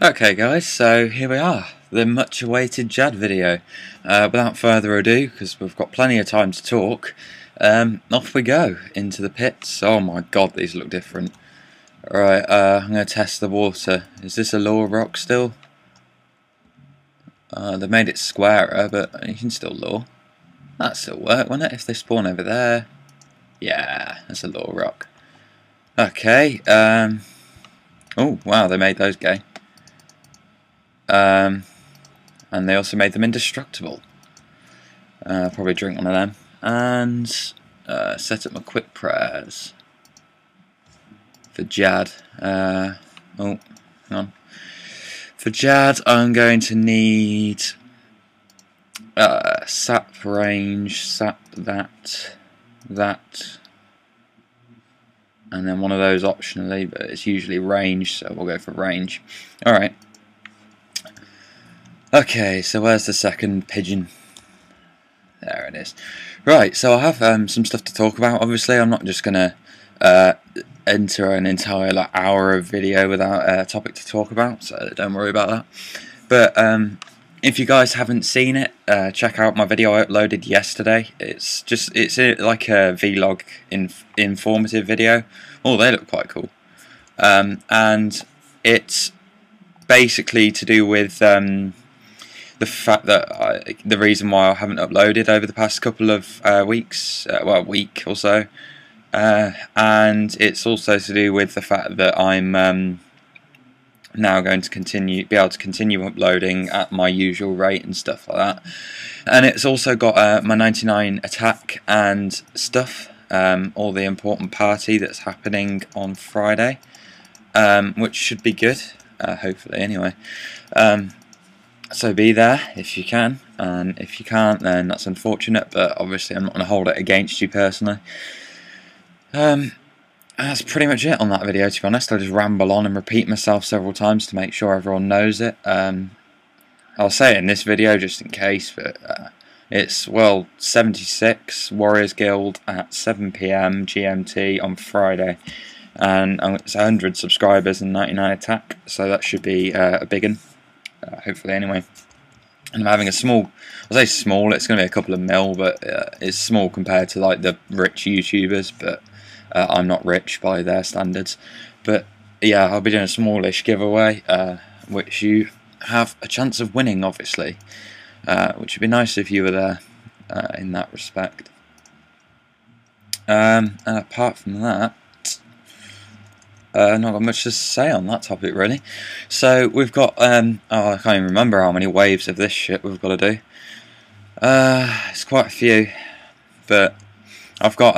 Okay guys, so here we are, the much awaited Jad video. Without further ado, because we've got plenty of time to talk, off we go into the pits. Oh my god, these look different. Alright, I'm going to test the water. Is this a lower rock still? They made it squarer, but you can still lure. That'd still work, wouldn't it, if they spawn over there? Yeah, that's a lower rock. Okay, oh wow, they made those gay. And they also made them indestructible. Probably drink one of them. And set up my quick prayers for Jad. Oh, hang on. For Jad, I'm going to need sap range, sap that, and then one of those optionally, but it's usually range, so we'll go for range. Alright. Okay, so where's the second pigeon? There it is. Right, so I have some stuff to talk about. Obviously, I'm not just going to enter an entire hour of video without a topic to talk about, so don't worry about that. But if you guys haven't seen it, check out my video I uploaded yesterday. It's like a vlog informative video. Oh, they look quite cool. And it's basically to do with the fact that the reason why I haven't uploaded over the past couple of weeks, well, a week or so, and it's also to do with the fact that I'm now going to be able to continue uploading at my usual rate and stuff like that. And it's also got my 99 attack and stuff, all the important party that's happening on Friday, which should be good, hopefully anyway. So be there if you can, and if you can't, then that's unfortunate, but obviously I'm not going to hold it against you personally. That's pretty much it on that video, to be honest. I'll just ramble on and repeat myself several times to make sure everyone knows it. I'll say it in this video just in case, but it's World 76 Warriors Guild at 7 PM GMT on Friday, and it's 100 subscribers and 99 attack, so that should be a big one. Hopefully anyway. And I'm having a small, I say small, it's going to be a couple of mil, but it's small compared to like the rich YouTubers, but I'm not rich by their standards. But yeah, I'll be doing a smallish giveaway, which you have a chance of winning, obviously, which would be nice if you were there in that respect. And apart from that, not got much to say on that topic really. So we've got oh, I can't even remember how many waves of this shit we've got to do. It's quite a few, but I've got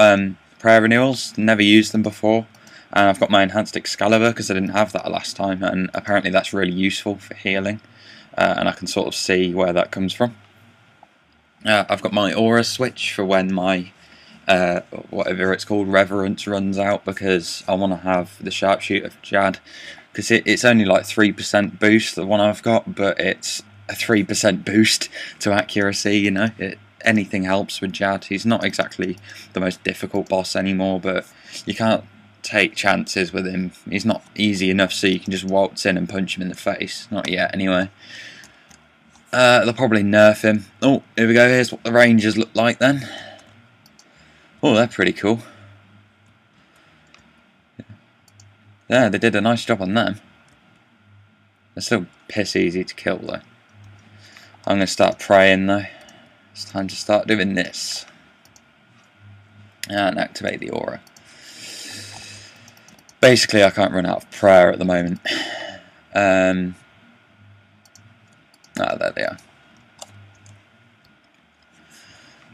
prayer renewals, never used them before, and I've got my enhanced Excalibur because I didn't have that last time, and apparently that's really useful for healing, and I can sort of see where that comes from. I've got my aura switch for when my whatever it's called, reverence, runs out, because I want to have the sharpshooter for Jad, because it's only like 3% boost, the one I've got, but it's a 3% boost to accuracy, you know. Anything helps with Jad. He's not exactly the most difficult boss anymore, but you can't take chances with him. He's not easy enough so you can just waltz in and punch him in the face. Not yet anyway. They'll probably nerf him. Oh, here we go, here's what the Rangers look like then. Oh, they're pretty cool. Yeah, they did a nice job on them. They're still piss easy to kill though. I'm going to start praying though. It's time to start doing this. And activate the aura. Basically, I can't run out of prayer at the moment. There they are.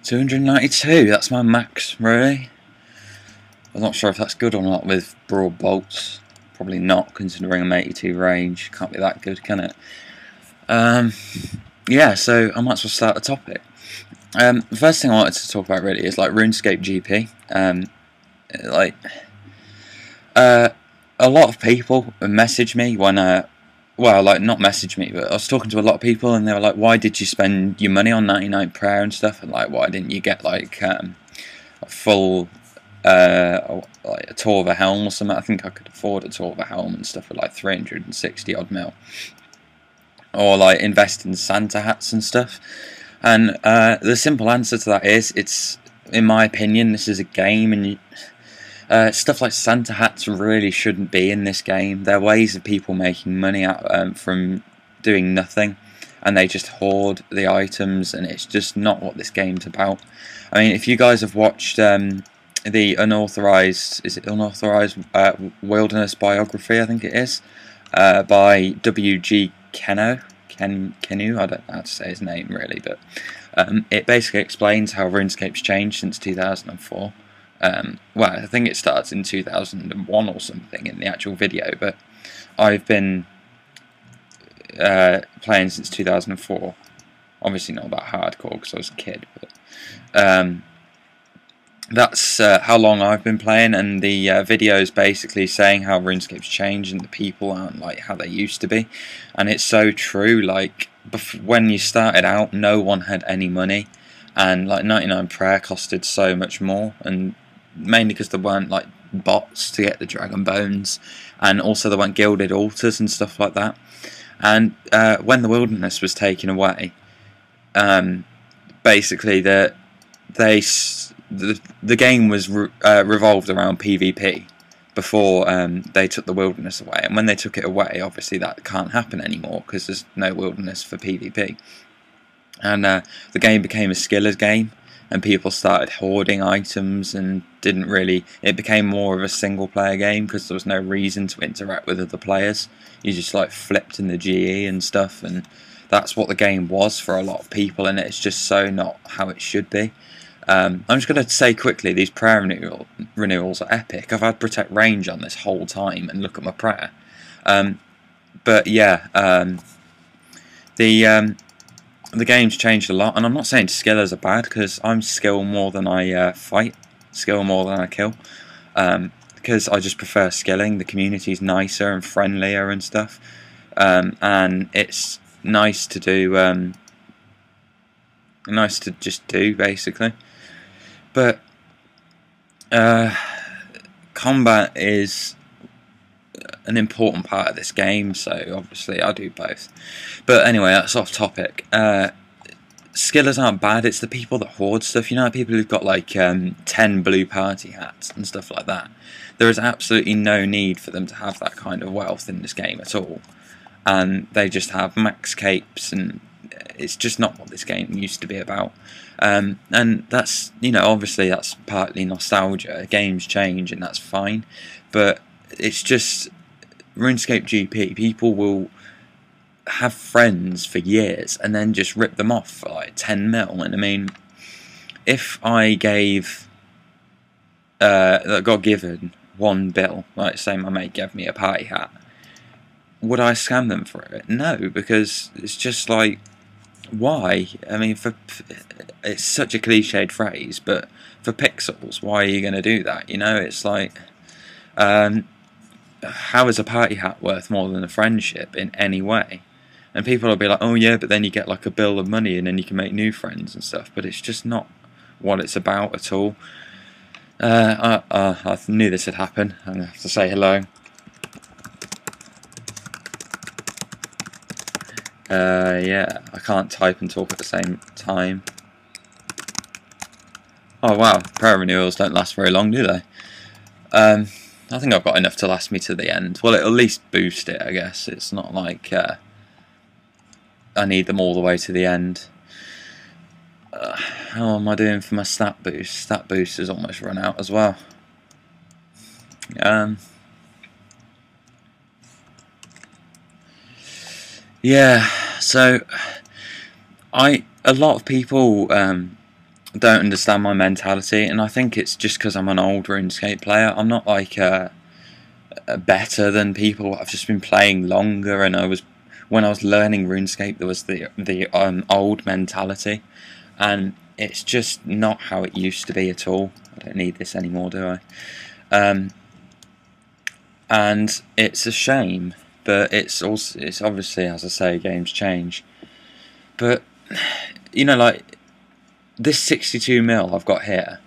292, that's my max, really. I'm not sure if that's good or not with broad bolts. Probably not, considering I'm 82 range. Can't be that good, can it? Yeah, so I might as well start the topic. The first thing I wanted to talk about really is like RuneScape GP. A lot of people message me when well, like, not message me, but I was talking to a lot of people, and they were like, why did you spend your money on 99 prayer and stuff, and like, why didn't you get like a full like a Thzaar helm or something? I think I could afford a Thzaar helm and stuff for like 360 odd mil. or like invest in Santa hats and stuff. And the simple answer to that is, it's, in my opinion, this is a game, and stuff like Santa hats really shouldn't be in this game. They're ways of people making money out from doing nothing, and they just hoard the items, and it's just not what this game's about. I mean, if you guys have watched the unauthorized, is it unauthorized wilderness biography, I think it is, by W.G. Kenu, I don't know how to say his name really, but it basically explains how RuneScape's changed since 2004. Well, I think it starts in 2001 or something in the actual video, but I've been playing since 2004. Obviously not that hardcore because I was a kid, but that's how long I've been playing, and the video is basically saying how RuneScape's changed and the people aren't like how they used to be, and it's so true. Like, when you started out, no one had any money, and like 99 prayer costed so much more, and mainly because there weren't like bots to get the dragon bones, and also there weren't gilded altars and stuff like that. And when the wilderness was taken away, basically the game was revolved around PvP before they took the wilderness away, and when they took it away, obviously that can't happen anymore because there's no wilderness for PvP, and the game became a skillers game, and people started hoarding items, and it became more of a single player game because there was no reason to interact with other players. You just like flipped in the GE and stuff, and that's what the game was for a lot of people, and it's just so not how it should be. I'm just going to say quickly, these prayer renewals are epic. I've had Protect Range on this whole time, and look at my prayer. But yeah, the game's changed a lot, and I'm not saying skillers are bad, because I'm skill more than I fight, skill more than I kill, because I just prefer skilling. The community's nicer and friendlier and stuff, and it's nice to do, nice to just do, basically. But combat is an important part of this game, so obviously I do both. But anyway, that's off topic. Skillers aren't bad, it's the people that hoard stuff. You know, people who've got like 10 blue party hats and stuff like that. There is absolutely no need for them to have that kind of wealth in this game at all. And they just have max capes, and it's just not what this game used to be about. And that's, you know, obviously that's partly nostalgia. Games change, and that's fine. But it's just RuneScape GP. People will have friends for years and then just rip them off for like 10 mil. And I mean, if I got given one bill, like say my mate gave me a party hat, would I scam them for it? No, because it's just like, why? I mean, it's such a cliched phrase, but for pixels, why are you going to do that? You know, it's like, how is a party hat worth more than a friendship in any way? And people will be like, oh yeah, but then you get like a bill of money, and then you can make new friends and stuff. But it's just not what it's about at all. I knew this would happen. I'm going to have to say hello. Yeah, I can't type and talk at the same time. Oh wow, prayer renewals don't last very long, do they? I think I've got enough to last me to the end. Well, it'll at least boost it, I guess. It's not like I need them all the way to the end. How am I doing for my stat boost? Stat boost has almost run out as well. Yeah, so a lot of people don't understand my mentality, and I think it's just because I'm an old RuneScape player. I'm not like better than people. I've just been playing longer, and when I was learning RuneScape, there was the old mentality, and it's just not how it used to be at all. I don't need this anymore, do I? And it's a shame. But it's obviously, as I say, games change. But, you know, like, this 62 mil I've got here,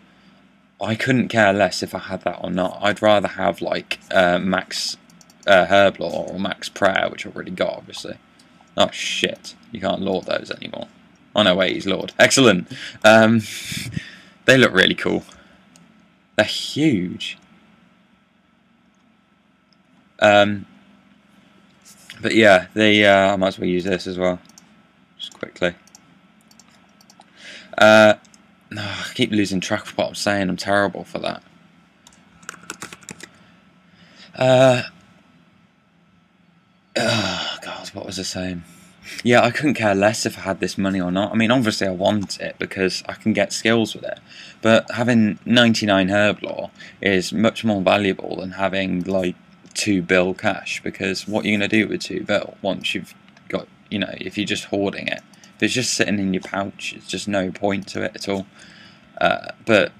I couldn't care less if I had that or not. I'd rather have, like, max Herblore or max Prayer, which I've already got, obviously. Oh shit, you can't lord those anymore. Oh no, wait, he's lord. Excellent. They look really cool. They're huge. But yeah, I might as well use this as well, just quickly. I keep losing track of what I'm saying. I'm terrible for that. Oh God, what was I saying? Yeah, I couldn't care less if I had this money or not. I mean, obviously I want it because I can get skills with it. But having 99 herb lore is much more valuable than having, like, 2 bill cash. Because what you're going to do with 2 bill once you've got, you know, if you're just hoarding it. If it's just sitting in your pouch, it's just no point to it at all. But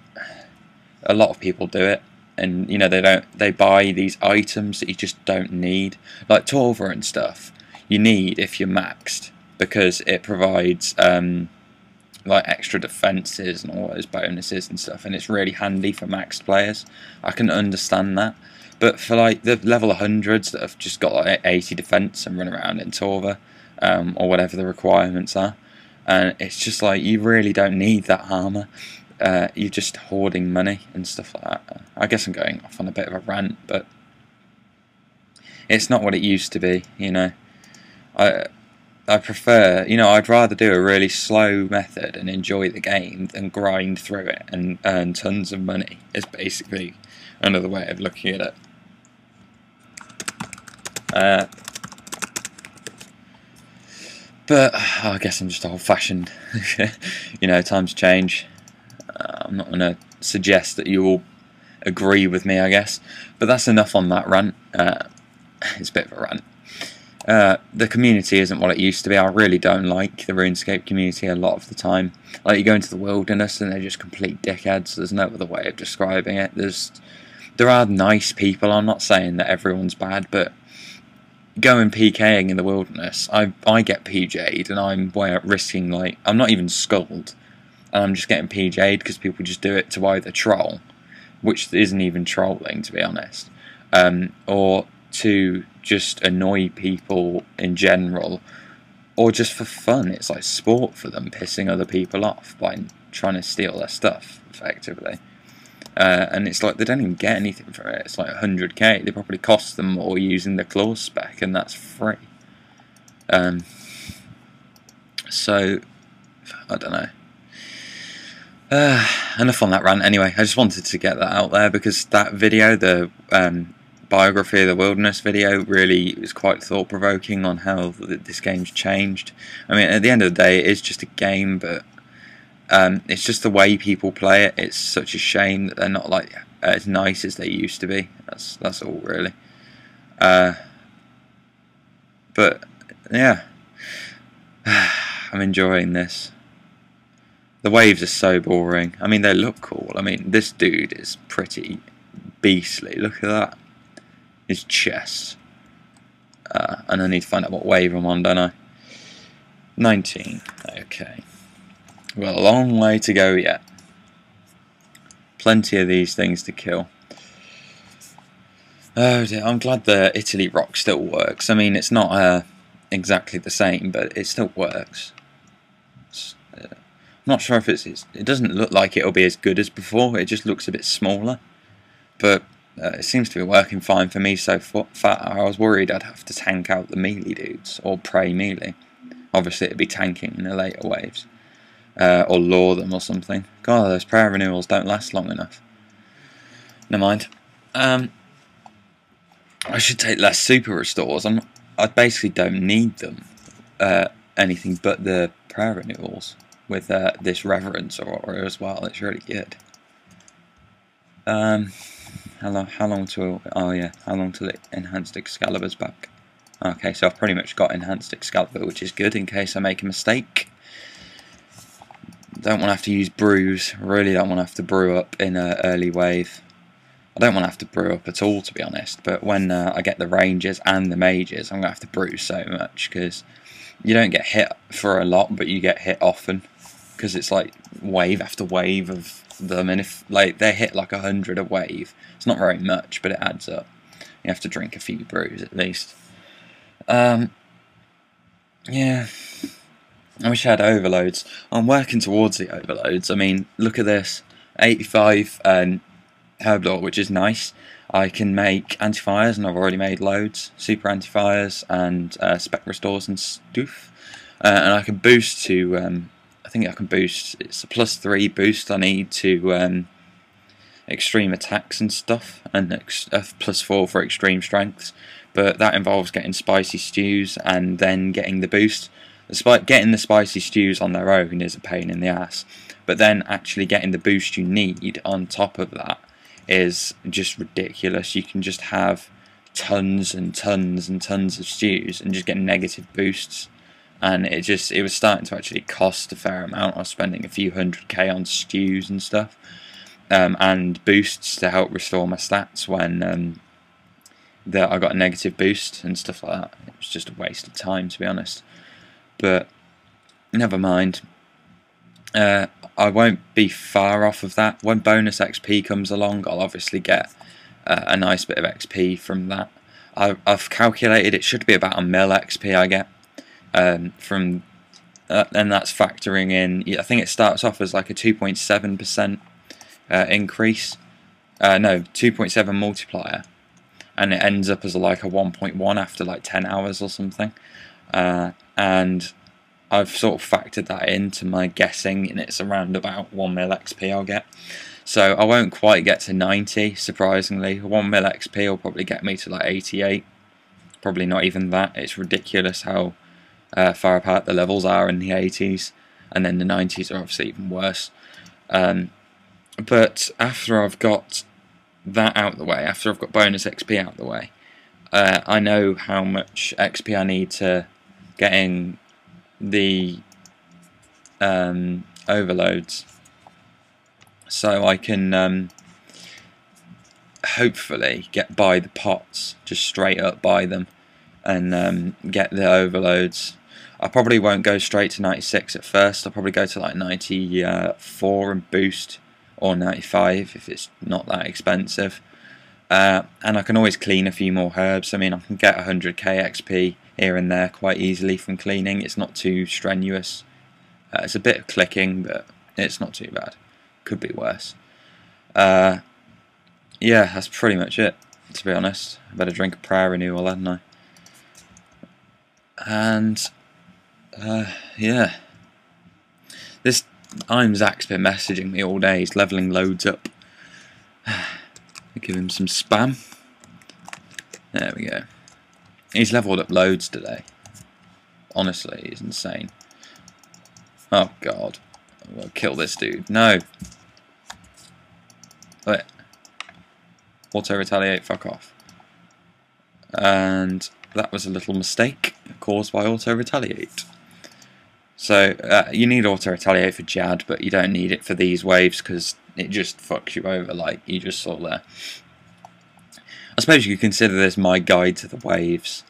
a lot of people do it. And, you know, they buy these items that you just don't need. Like Thzaar and stuff. You need if you're maxed, because it provides like extra defenses and all those bonuses and stuff, and it's really handy for maxed players. I can understand that, but for like the level 100s that have just got like 80 defense and run around in Thzaar, or whatever the requirements are, and it's just like you really don't need that armor. You're just hoarding money and stuff like that. I guess I'm going off on a bit of a rant, but it's not what it used to be, you know. I prefer, you know, I'd rather do a really slow method and enjoy the game than grind through it and earn tons of money. Is basically another way of looking at it. But I guess I'm just old-fashioned. You know, times change. I'm not going to suggest that you all agree with me, I guess. But that's enough on that rant. It's a bit of a rant. The community isn't what it used to be. I really don't like the RuneScape community a lot of the time. Like, you go into the wilderness and they're just complete dickheads. There's no other way of describing it. There are nice people. I'm not saying that everyone's bad, but going PKing in the wilderness, I get PJ'd and I'm risking, like, I'm not even skulled, and I'm just getting PJ'd because people just do it to either troll, which isn't even trolling, to be honest, or to just annoy people in general, or just for fun. It's like sport for them, pissing other people off by trying to steal their stuff, effectively. And it's like they don't even get anything for it. It's like 100k. They probably cost them more using the claw spec, and that's free. So, I don't know. Enough on that rant anyway. I just wanted to get that out there because that video, the biography of the wilderness video, really was quite thought-provoking on how this game's changed. I mean, at the end of the day, it is just a game, but it's just the way people play it. It's such a shame that they're not like as nice as they used to be. That's all, really. But yeah, I'm enjoying this. The waves are so boring. I mean, they look cool. I mean, this dude is pretty beastly. Look at that. His chest. And I need to find out what wave I'm on, don't I? 19. Okay. We've got a long way to go yet. Plenty of these things to kill. Oh dear, I'm glad the Italy rock still works. I mean, it's not exactly the same, but it still works. I'm not sure if it doesn't look like it'll be as good as before. It just looks a bit smaller. But it seems to be working fine for me so far. I was worried I'd have to tank out the melee dudes, or pray melee. Obviously it'd be tanking in the later waves. Or lure them or something. God, those prayer renewals don't last long enough. Never mind. I should take less super restores. I basically don't need them. Anything but the prayer renewals with this reverence aura as well. It's really good. How long till? Oh yeah, how long till it enhanced Excalibur's back? Okay, so I've pretty much got enhanced Excalibur, which is good in case I make a mistake. Don't want to have to use brews. Really don't want to have to brew up in an early wave. I don't want to have to brew up at all, to be honest. But when I get the rangers and the mages, I'm going to have to brew so much because you don't get hit for a lot, but you get hit often because it's like wave after wave of them. And if like they hit like 100 a wave, it's not very much, but it adds up. You have to drink a few brews at least. Yeah, I wish I had overloads. I'm working towards the overloads. I mean, look at this. 85 Herblore, which is nice. I can make anti-fires, and I've already made loads. Super anti-fires and spec restores and stuff. And I can boost to, I think I can boost, it's a +3 boost I need to extreme attacks and stuff, and +4 for extreme strengths. But that involves getting spicy stews and then getting the boost. Getting the spicy stews on their own is a pain in the ass, but then actually getting the boost you need on top of that is just ridiculous. You can just have tons and tons and tons of stews and just get negative boosts, and it was starting to actually cost a fair amount. I was spending a few 100k on stews and stuff, and boosts to help restore my stats when I got a negative boost and stuff like that. It was just a waste of time, to be honest. But never mind. I won't be far off of that. When bonus XP comes along, I'll obviously get a nice bit of XP from that. I've calculated it should be about 1 mil XP I get from, and that's factoring in. I think it starts off as like a 2.7% increase. No, 2.7 multiplier, and it ends up as like a 1.1 after like 10 hours or something. And I've sort of factored that into my guessing, and it's around about 1 mil XP I'll get. So I won't quite get to 90, surprisingly. 1 mil XP will probably get me to like 88. Probably not even that. It's ridiculous how far apart the levels are in the 80s, and then the 90s are obviously even worse. But after I've got that out of the way, after I've got bonus XP out of the way, I know how much XP I need to getting the overloads, so I can hopefully get by the pots, just straight up by them, and get the overloads. I probably won't go straight to 96 at first. I'll probably go to like 94 and boost, or 95 if it's not that expensive. And I can always clean a few more herbs. I mean, I can get 100k XP here and there quite easily from cleaning. It's not too strenuous. It's a bit of clicking, but it's not too bad. Could be worse. Yeah, that's pretty much it, to be honest. I better drink a prayer renewal, hadn't I? And yeah, Zach's been messaging me all day. He's leveling loads up. I'll give him some spam. There we go. He's leveled up loads today. Honestly, he's insane. Oh god. I'm gonna kill this dude. No. Wait. Auto retaliate, fuck off. And that was a little mistake caused by auto retaliate. So you need auto retaliate for Jad, but you don't need it for these waves because it just fucks you over, like you just saw there. I suppose you could consider this my guide to the waves,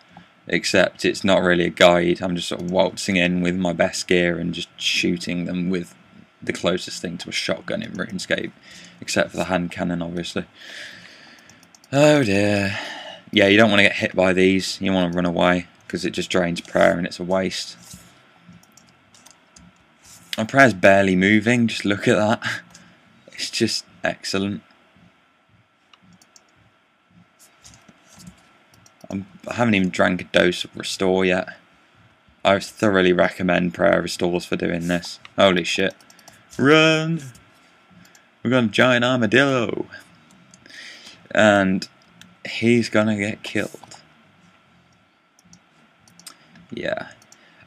except it's not really a guide. I'm just sort of waltzing in with my best gear and just shooting them with the closest thing to a shotgun in RuneScape, except for the hand cannon, obviously. Oh dear. Yeah, you don't want to get hit by these. You want to run away because it just drains prayer and it's a waste. My prayer's barely moving. Just look at that. It's just excellent. I haven't even drank a dose of Restore yet. I thoroughly recommend prayer restores for doing this. Holy shit. Run! We're got a giant armadillo. And he's gonna get killed. Yeah.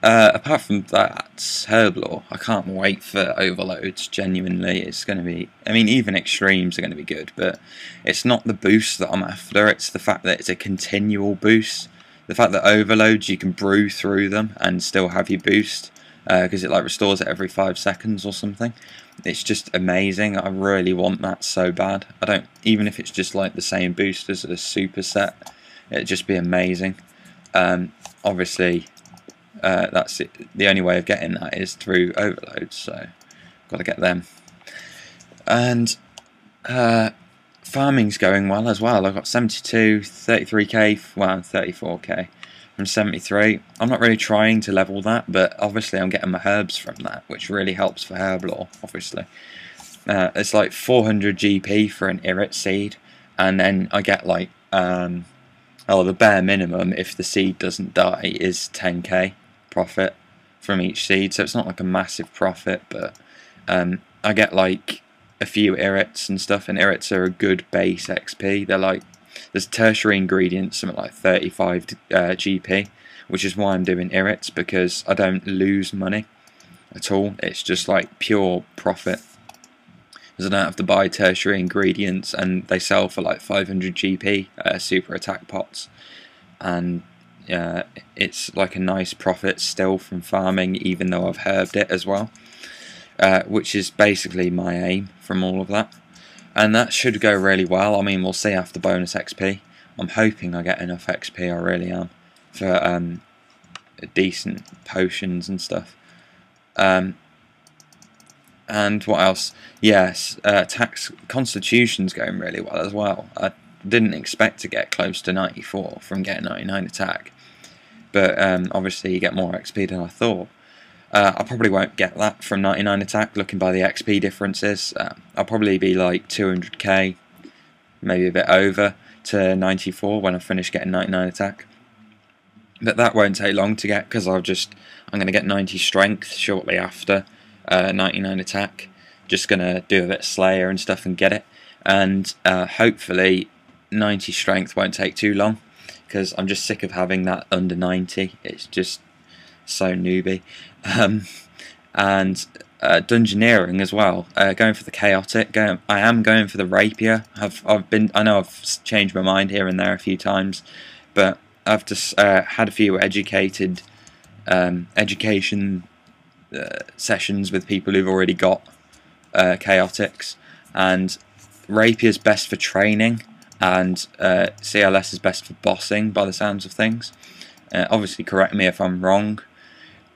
Apart from that, Herblore, I can't wait for overloads, genuinely. It's going to be, I mean, even extremes are going to be good, but it's not the boost that I'm after, it's the fact that it's a continual boost. The fact that overloads, you can brew through them and still have your boost, because it like restores it every 5 seconds or something. It's just amazing. I really want that so bad. I don't, even if it's just like the same boost as a superset, it'd just be amazing. Obviously, that's it. The only way of getting that is through overloads, so got to get them. And farming's going well as well. I've got 72, 33k, well, 34k from 73. I'm not really trying to level that, but obviously I'm getting my herbs from that, which really helps for herb lore, obviously. It's like 400 GP for an Irrit seed, and then I get like, the bare minimum, if the seed doesn't die, is 10k profit from each seed, so it's not like a massive profit, but I get like a few Irrits and stuff, and Irrits are a good base XP. They're like, there's tertiary ingredients, something like 35 GP, which is why I'm doing Irrits, because I don't lose money at all. It's just like pure profit, because I don't have to buy tertiary ingredients, and they sell for like 500 GP super attack pots, and it's like a nice profit still from farming, even though I've herbed it as well, which is basically my aim from all of that. And that should go really well. I mean, we'll see after bonus XP. I'm hoping I get enough XP, I really am, for decent potions and stuff. And what else? Yes, tax constitution's going really well as well. I didn't expect to get close to 94 from getting 99 attack, but obviously you get more XP than I thought. I probably won't get that from 99 attack, looking by the XP differences. I'll probably be like 200k, maybe a bit over, to 94 when I finish getting 99 attack. But that won't take long to get, because I'm going to get 90 strength shortly after 99 attack. Just going to do a bit of Slayer and stuff and get it. And hopefully 90 strength won't take too long, because I'm just sick of having that under 90. It's just so newbie. And dungeoneering as well, going for the chaotic. I am going for the rapier. I know I've changed my mind here and there a few times, but I've just had a few education sessions with people who've already got chaotics, and rapier's best for training, and CLS is best for bossing by the sounds of things. Obviously correct me if I'm wrong,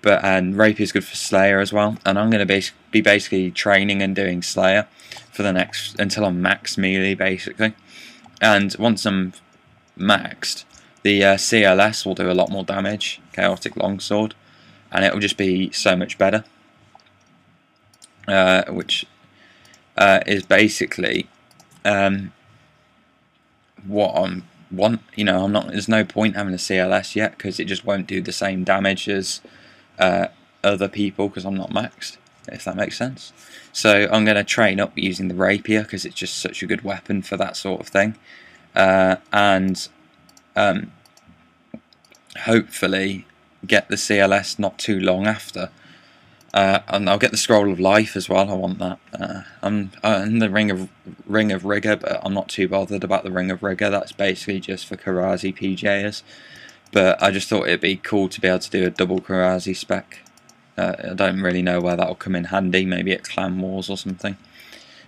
but rapier is good for Slayer as well, and I'm going to be basically training and doing Slayer for the next, until I'm max melee basically. And once I'm maxed, the CLS will do a lot more damage, Chaotic Longsword, and it will just be so much better, which is basically what I want. You know, there's no point having a CLS yet, because it just won't do the same damage as other people, because I'm not maxed, if that makes sense. So I'm going to train up using the rapier, because it's just such a good weapon for that sort of thing, and hopefully get the CLS not too long after, and I'll get the Scroll of Life as well. I want that. I'm in the Ring of Rigor, but I'm not too bothered about the Ring of Rigor. That's basically just for Karazi PJers. But I just thought it'd be cool to be able to do a double Karazi spec. I don't really know where that'll come in handy, maybe at Clan Wars or something,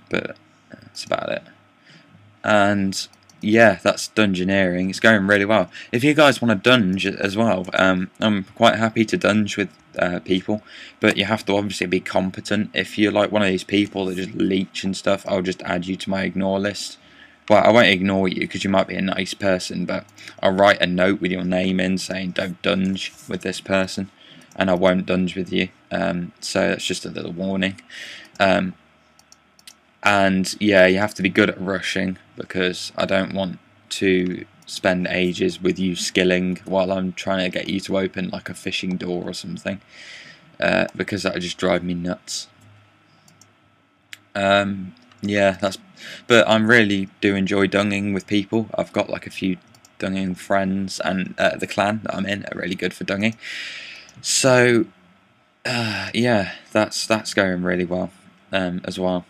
but that's about it. And yeah, that's dungeoneering. It's going really well. If you guys want to dunge as well, I'm quite happy to dunge with people, but you have to obviously be competent. If you're like one of these people that just leech and stuff, I'll just add you to my ignore list. Well, I won't ignore you, because you might be a nice person, but I'll write a note with your name in saying don't dunge with this person, and I won't dunge with you. So that's just a little warning. And yeah, you have to be good at rushing, because I don't want to spend ages with you skilling while I'm trying to get you to open like a fishing door or something, because that would just drive me nuts. Yeah, but I really do enjoy dunging with people. I've got like a few dunging friends, and the clan that I'm in are really good for dunging. So yeah, that's going really well as well.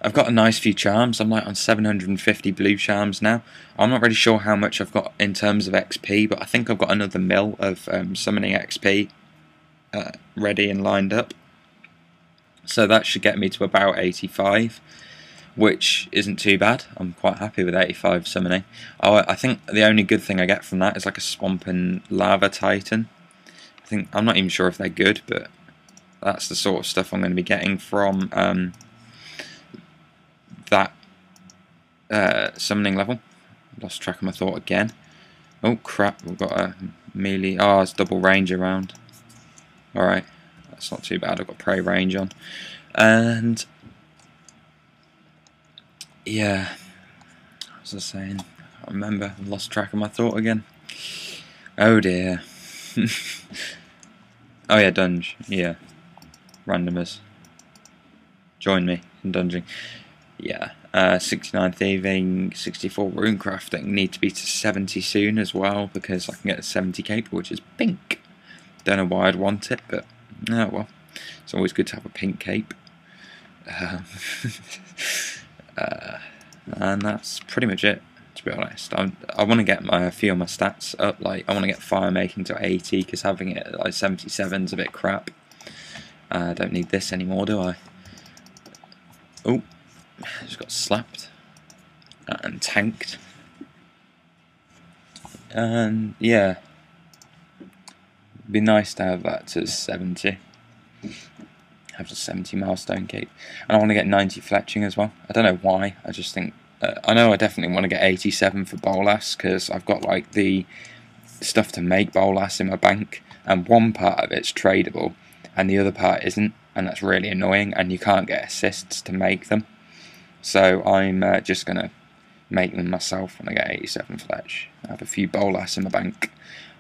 I've got a nice few charms. I'm like on 750 blue charms now. I'm not really sure how much I've got in terms of XP, but I think I've got another mill of summoning XP ready and lined up. So that should get me to about 85, which isn't too bad. I'm quite happy with 85 summoning. I think the only good thing I get from that is like a Swamp and Lava Titan. I'm not even sure if they're good, but that's the sort of stuff I'm going to be getting from that summoning level. Lost track of my thought again. Oh crap, we've got a melee. Oh, it's double range around. Alright, that's not too bad. I've got prey range on. And yeah, what was I saying? I can't remember. I've lost track of my thought again. Oh dear. Oh yeah, Dunge. Yeah. Randomers. Join me in dunging. Yeah. 69 thieving, 64 rune crafting. Need to be to 70 soon as well because I can get a 70 cape, which is pink. Don't know why I'd want it, but oh well. It's always good to have a pink cape. And that's pretty much it, to be honest. I want to get a few of my stats up. Like, I want to get fire making to 80 because having it at like 77 is a bit crap. I don't need this anymore, do I? Oh, just got slapped and tanked. And yeah, it'd be nice to have that to 70. Have the 70 milestone cape, and I want to get 90 fletching as well. I don't know why. I just think I know I definitely want to get 87 for Bolas because I've got like the stuff to make Bolas in my bank, and one part of it's tradable, and the other part isn't, and that's really annoying. And you can't get assists to make them, so I'm just gonna make them myself when I get 87 fletch. I have a few Bolas in my bank,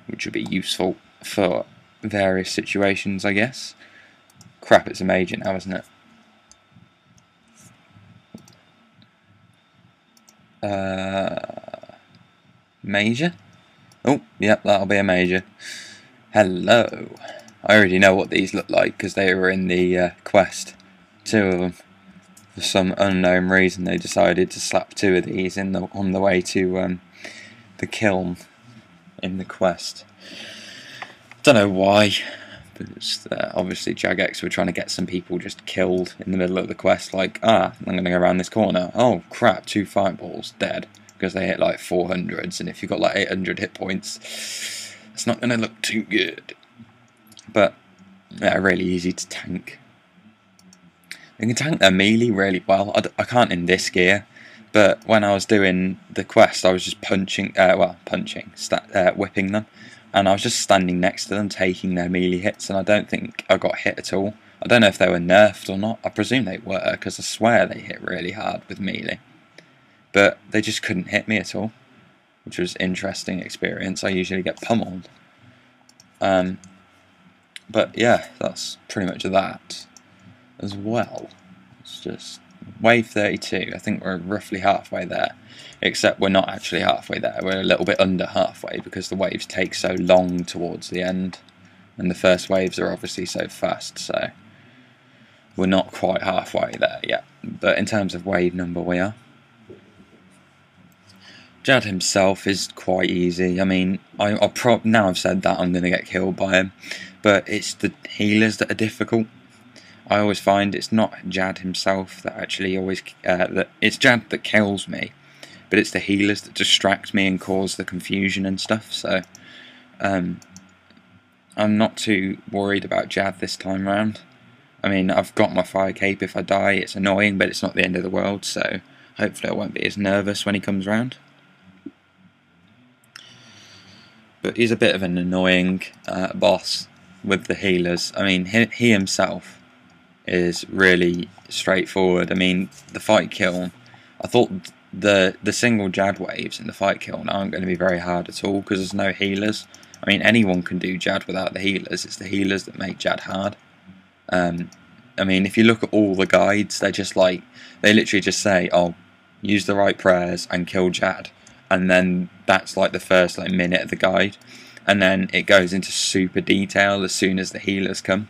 which would be useful for various situations, I guess. Crap, it's a major now, isn't it? Major? Oh, yep, that'll be a major. Hello. I already know what these look like because they were in the quest. 2 of them. For some unknown reason, they decided to slap 2 of these on the way to the kiln in the quest. Don't know why. It's, obviously Jagex were trying to get some people just killed in the middle of the quest, like, I'm going to go around this corner, oh crap, 2 fireballs, dead, because they hit like 400s, and if you've got like 800 hit points, it's not going to look too good. But, yeah, really easy to tank. You can tank their melee really well. I can't in this gear, but when I was doing the quest, I was just whipping them. And I was just standing next to them taking their melee hits, and I don't think I got hit at all. I don't know if they were nerfed or not. I presume they were, because I swear they hit really hard with melee. But they just couldn't hit me at all, which was an interesting experience. I usually get pummeled. But yeah, that's pretty much that as well. It's just wave 32. I think we're roughly halfway there. Except we're not actually halfway there, we're a little bit under halfway because the waves take so long towards the end, and the first waves are obviously so fast, so we're not quite halfway there yet, but in terms of wave number we are. Jad himself is quite easy. I mean, now I've said that, I'm going to get killed by him, but it's the healers that are difficult. I always find it's not Jad himself that actually always, it's Jad that kills me, but it's the healers that distract me and cause the confusion and stuff, so I'm not too worried about Jad this time round. I mean, I've got my fire cape if I die, it's annoying, but it's not the end of the world, so hopefully I won't be as nervous when he comes round. But he's a bit of an annoying boss with the healers. I mean, he himself is really straightforward. I mean, the fight kiln, I thought the single Jad waves in the fight kiln aren't going to be very hard at all because there's no healers. I mean, anyone can do Jad without the healers. It's the healers that make Jad hard. I mean, if you look at all the guides, they're just like, they literally just say, oh, use the right prayers and kill Jad, and then that's like the first like minute of the guide, and then it goes into super detail as soon as the healers come.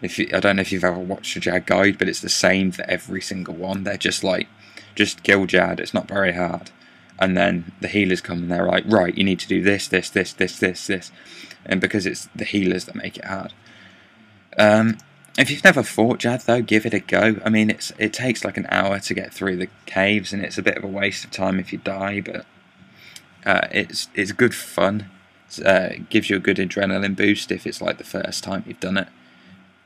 I don't know if you've ever watched a Jad guide, but it's the same for every single one. They're just like, just kill Jad, it's not very hard. And then the healers come and they're like, right, you need to do this, this, this, this, this, this. And because it's the healers that make it hard. If you've never fought Jad though, give it a go. I mean, it takes like an hour to get through the caves, and it's a bit of a waste of time if you die, but it's good fun. It gives you a good adrenaline boost if it's like the first time you've done it.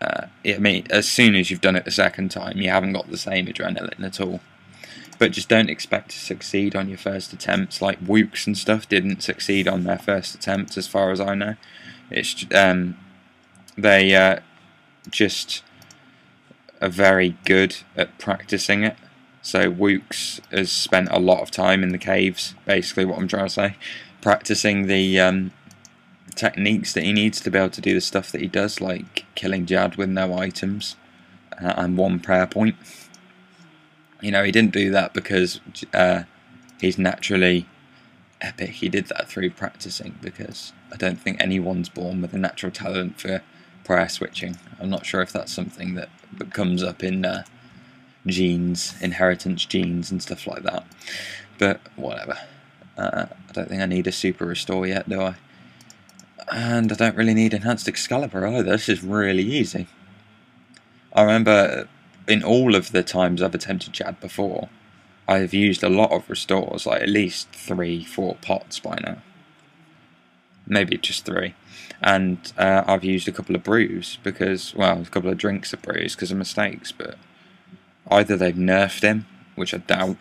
I mean, as soon as you've done it the second time, you haven't got the same adrenaline at all. but just don't expect to succeed on your first attempts. Like Wooks and stuff didn't succeed on their first attempts, as far as I know. It's they just are very good at practicing it. So Wooks has spent a lot of time in the caves, basically what I'm trying to say, practicing the techniques that he needs to be able to do the stuff that he does, like killing Jad with no items and 1 prayer point. You know, he didn't do that because he's naturally epic. He did that through practicing, because I don't think anyone's born with a natural talent for prayer switching. I'm not sure if that's something that comes up in genes, inheritance genes and stuff like that. But whatever. I don't think I need a super restore yet, do I? And I don't really need enhanced Excalibur either. This is really easy. I remember in all of the times I've attempted Jad before, I've used a lot of restores, like at least 3-4 pots by now. Maybe just 3. And I've used a couple of brews because, well, a couple of drinks of brews because of mistakes, but either they've nerfed him, which I doubt,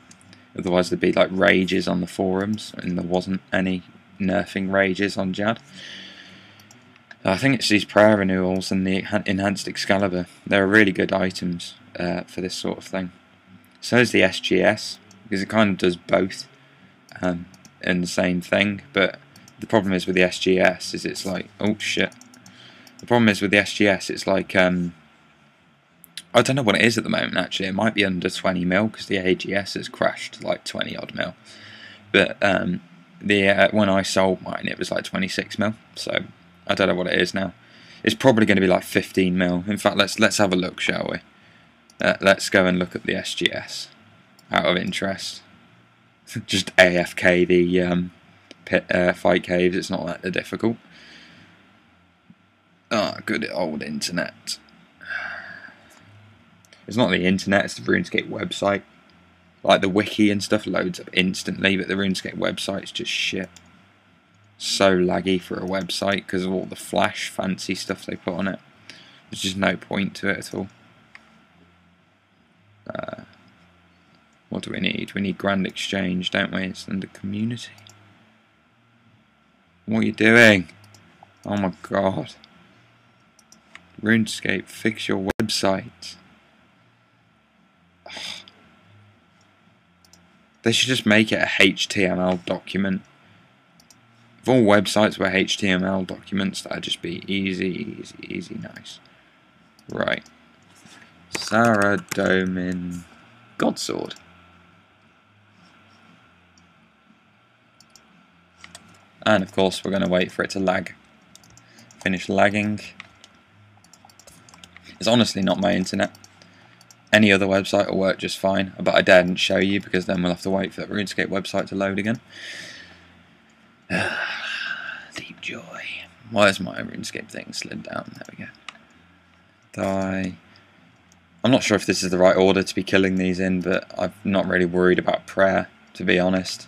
otherwise there'd be like rages on the forums, and there wasn't any nerfing rages on Jad. I think it's these prayer renewals and the enhanced Excalibur. They're really good items for this sort of thing. So is the SGS, because it kind of does both in the same thing, but the problem is with the SGS is it's like, oh shit. The problem is with the SGS, it's like, I don't know what it is at the moment actually. It might be under 20 mil because the AGS has crashed like 20 odd mil. But when I sold mine, it was like 26 mil. So I don't know what it is now. It's probably going to be like 15 mil. In fact, let's have a look, shall we? Let's go and look at the SGS out of interest. Just AFK the fight caves. It's not that difficult. Ah, good old internet. It's not the internet, it's the RuneScape website. Like the wiki and stuff loads up instantly, but the RuneScape website's just shit. So laggy for a website because of all the flash fancy stuff they put on it. There's just no point to it at all. What do we need? We need Grand Exchange, don't we? It's under community. What are you doing? Oh my god. RuneScape, fix your website. They should just make it a HTML document. If all websites were HTML documents, that'd just be easy, easy, easy, nice. Right. Saradomin Godsword. And of course we're going to wait for it to lag. Finish lagging. It's honestly not my internet. Any other website will work just fine, but I daren't show you because then we'll have to wait for the RuneScape website to load again. Deep joy. Why is my RuneScape thing slid down? There we go. Die. I'm not sure if this is the right order to be killing these in, but I'm not really worried about prayer, to be honest.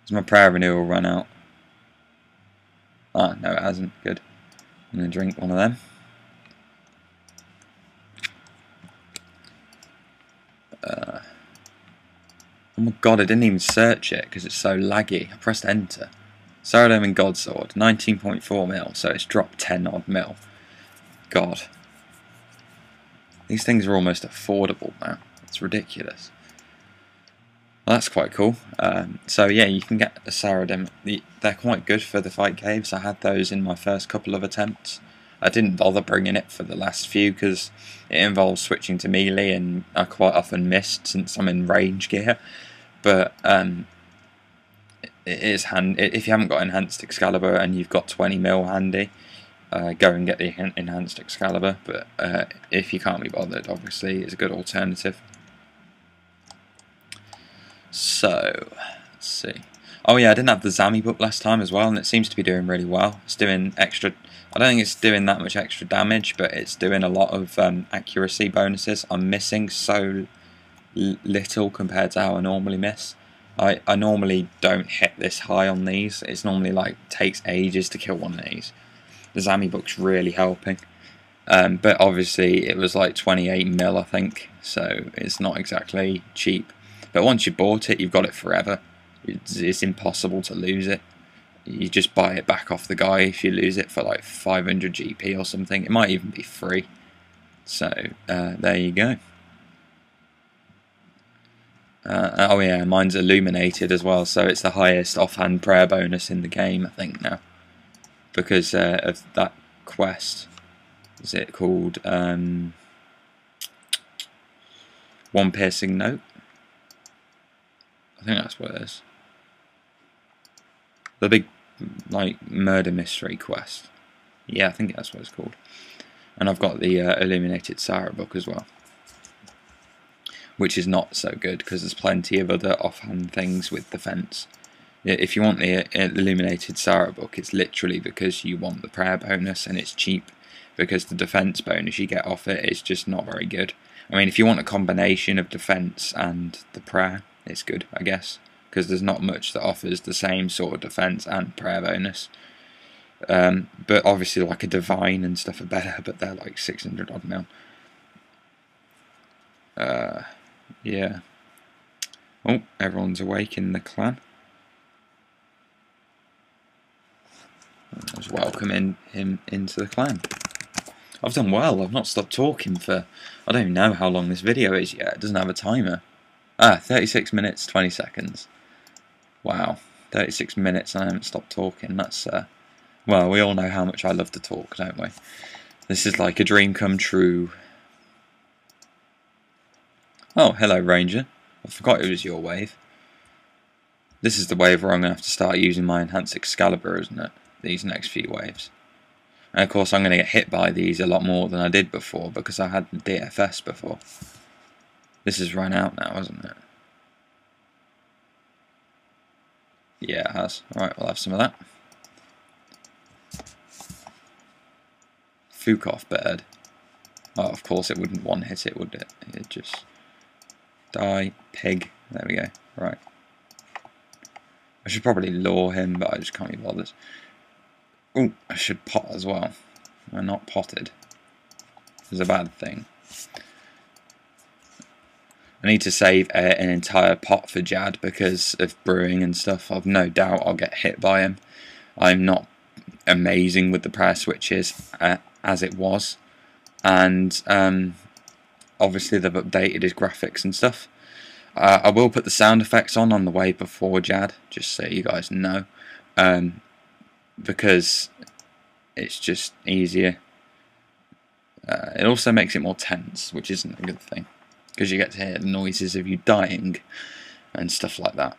Has my prayer renewal run out? Ah, no it hasn't. Good. I'm going to drink one of them. Oh my god, I didn't even search it because it's so laggy. I pressed enter. Saradomin Godsword, 19.4 mil, so it's dropped 10 odd mil. God. These things are almost affordable now. It's ridiculous. Well, that's quite cool. So yeah, you can get a Saradomin. They're quite good for the fight caves. I had those in my first couple of attempts. I didn't bother bringing it for the last few because it involves switching to melee and I quite often missed since I'm in range gear. But it is handy. If you haven't got enhanced Excalibur and you've got 20 mil handy, go and get the enhanced Excalibur. But if you can't be bothered, obviously it's a good alternative. So, let's see. Oh yeah, I didn't have the Zami book last time as well, and it seems to be doing really well. It's doing extra. I don't think it's doing that much extra damage, but it's doing a lot of accuracy bonuses. I'm missing so little compared to how I normally miss. I normally don't hit this high on these. It's normally like takes ages to kill one of these. The Zami book's really helping. But obviously it was like 28 mil, I think, so it's not exactly cheap. But once you bought it, you've got it forever. It's impossible to lose it. You just buy it back off the guy if you lose it for like 500 GP or something. It might even be free. So there you go. Oh yeah, mine's illuminated as well, so it's the highest offhand prayer bonus in the game, I think, now. Because of that quest. Is it called One Piercing Note? I think that's what it is. The big, like, murder mystery quest. Yeah, I think that's what it's called. And I've got the illuminated Thzaar book as well, which is not so good because there's plenty of other offhand things with defense. If you want the illuminated Thzaar book, it's literally because you want the prayer bonus, and it's cheap because the defense bonus you get off it is just not very good. I mean, if you want a combination of defense and the prayer, it's good, I guess, because there's not much that offers the same sort of defense and prayer bonus. But obviously, like a divine and stuff are better, but they're like 600 odd mil. Yeah. Oh, everyone's awake in the clan. Let's welcome him into the clan. I've done well. I've not stopped talking for... I don't even know how long this video is yet. It doesn't have a timer. 36 minutes, 20 seconds. Wow. 36 minutes and I haven't stopped talking. That's... well, we all know how much I love to talk, don't we? This is like a dream come true. Oh, hello, Ranger. I forgot it was your wave. This is the wave where I'm going to have to start using my Enhanced Excalibur, isn't it? These next few waves. And of course I'm going to get hit by these a lot more than I did before because I had the DFS before. This has run out now, hasn't it? Yeah, it has. Alright, we'll have some of that. Fukoff bird. Oh, of course it wouldn't one hit it, would it? It'd just... Die. Pig. There we go. Right. I should probably lure him, but I just can't be bothered. Oh, I should pot as well. I'm not potted. It's a bad thing. I need to save an entire pot for Jad because of brewing and stuff. I've no doubt I'll get hit by him. I'm not amazing with the prayer switches as it was. And obviously they've updated his graphics and stuff. I will put the sound effects on the way before Jad, just so you guys know. Because it's just easier. It also makes it more tense, which isn't a good thing, because you get to hear the noises of you dying and stuff like that.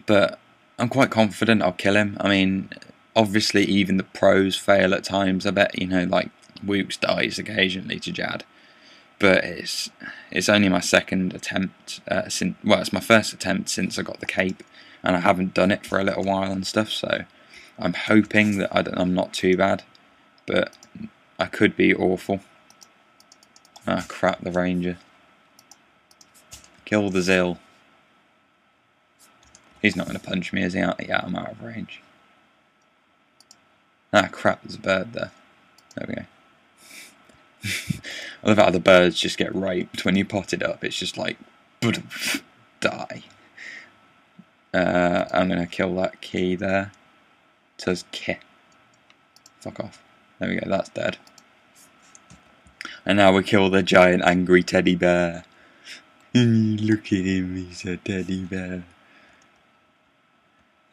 But I'm quite confident I'll kill him. I mean, obviously even the pros fail at times. I bet, you know, like Wooks dies occasionally to Jad. But it's only my second attempt, well, it's my first attempt since I got the cape, and I haven't done it for a little while and stuff, so I'm hoping that I'm not too bad, but I could be awful. Ah, crap, the Ranger. Kill the Zill. He's not going to punch me, is he? Yeah, I'm out of range. Ah, crap, there's a bird there. There we go. I love how the birds just get raped when you pot it up. It's just like, die. I'm going to kill that key there. It says ki. Fuck off. There we go, that's dead. And now we kill the giant angry teddy bear. Look at him, he's a teddy bear.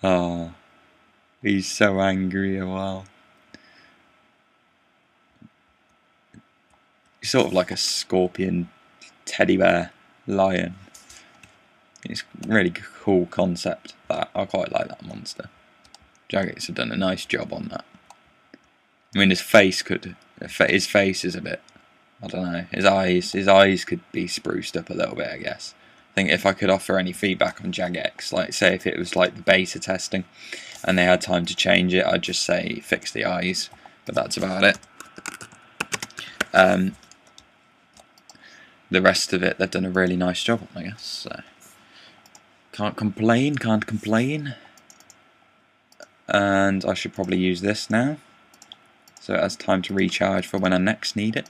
Oh, he's so angry a while. He's sort of like a scorpion teddy bear lion. It's a really cool concept. That I quite like that monster. Jagex have done a nice job on that. I mean, his face is a bit, I don't know, his eyes could be spruced up a little bit, I guess. I think if I could offer any feedback on Jagex, like say if it was like the beta testing and they had time to change it, I'd just say fix the eyes, but that's about it. The rest of it, they've done a really nice job on, I guess, so can't complain. And I should probably use this now. so it has time to recharge for when I next need it.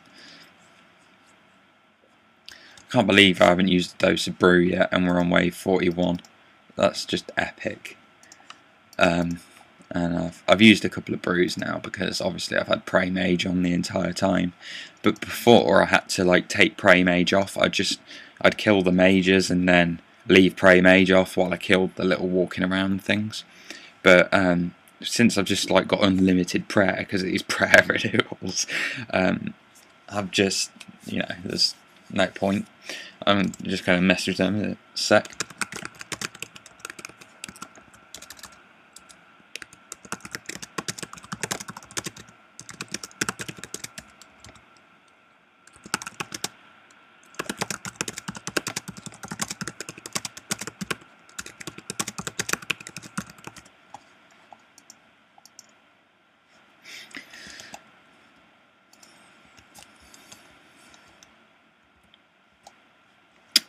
Can't believe I haven't used a dose of brew yet and we're on wave 41. That's just epic. And I've used a couple of brews now because obviously I've had Prey Mage on the entire time. But before I had to like take Prey Mage off, I'd kill the mages and then leave Prey Mage off while I killed the little walking around things. But since I've just like got unlimited prayer because of these prayer renewals, I've just, you know, there's no point. I'm just going to message them in a sec.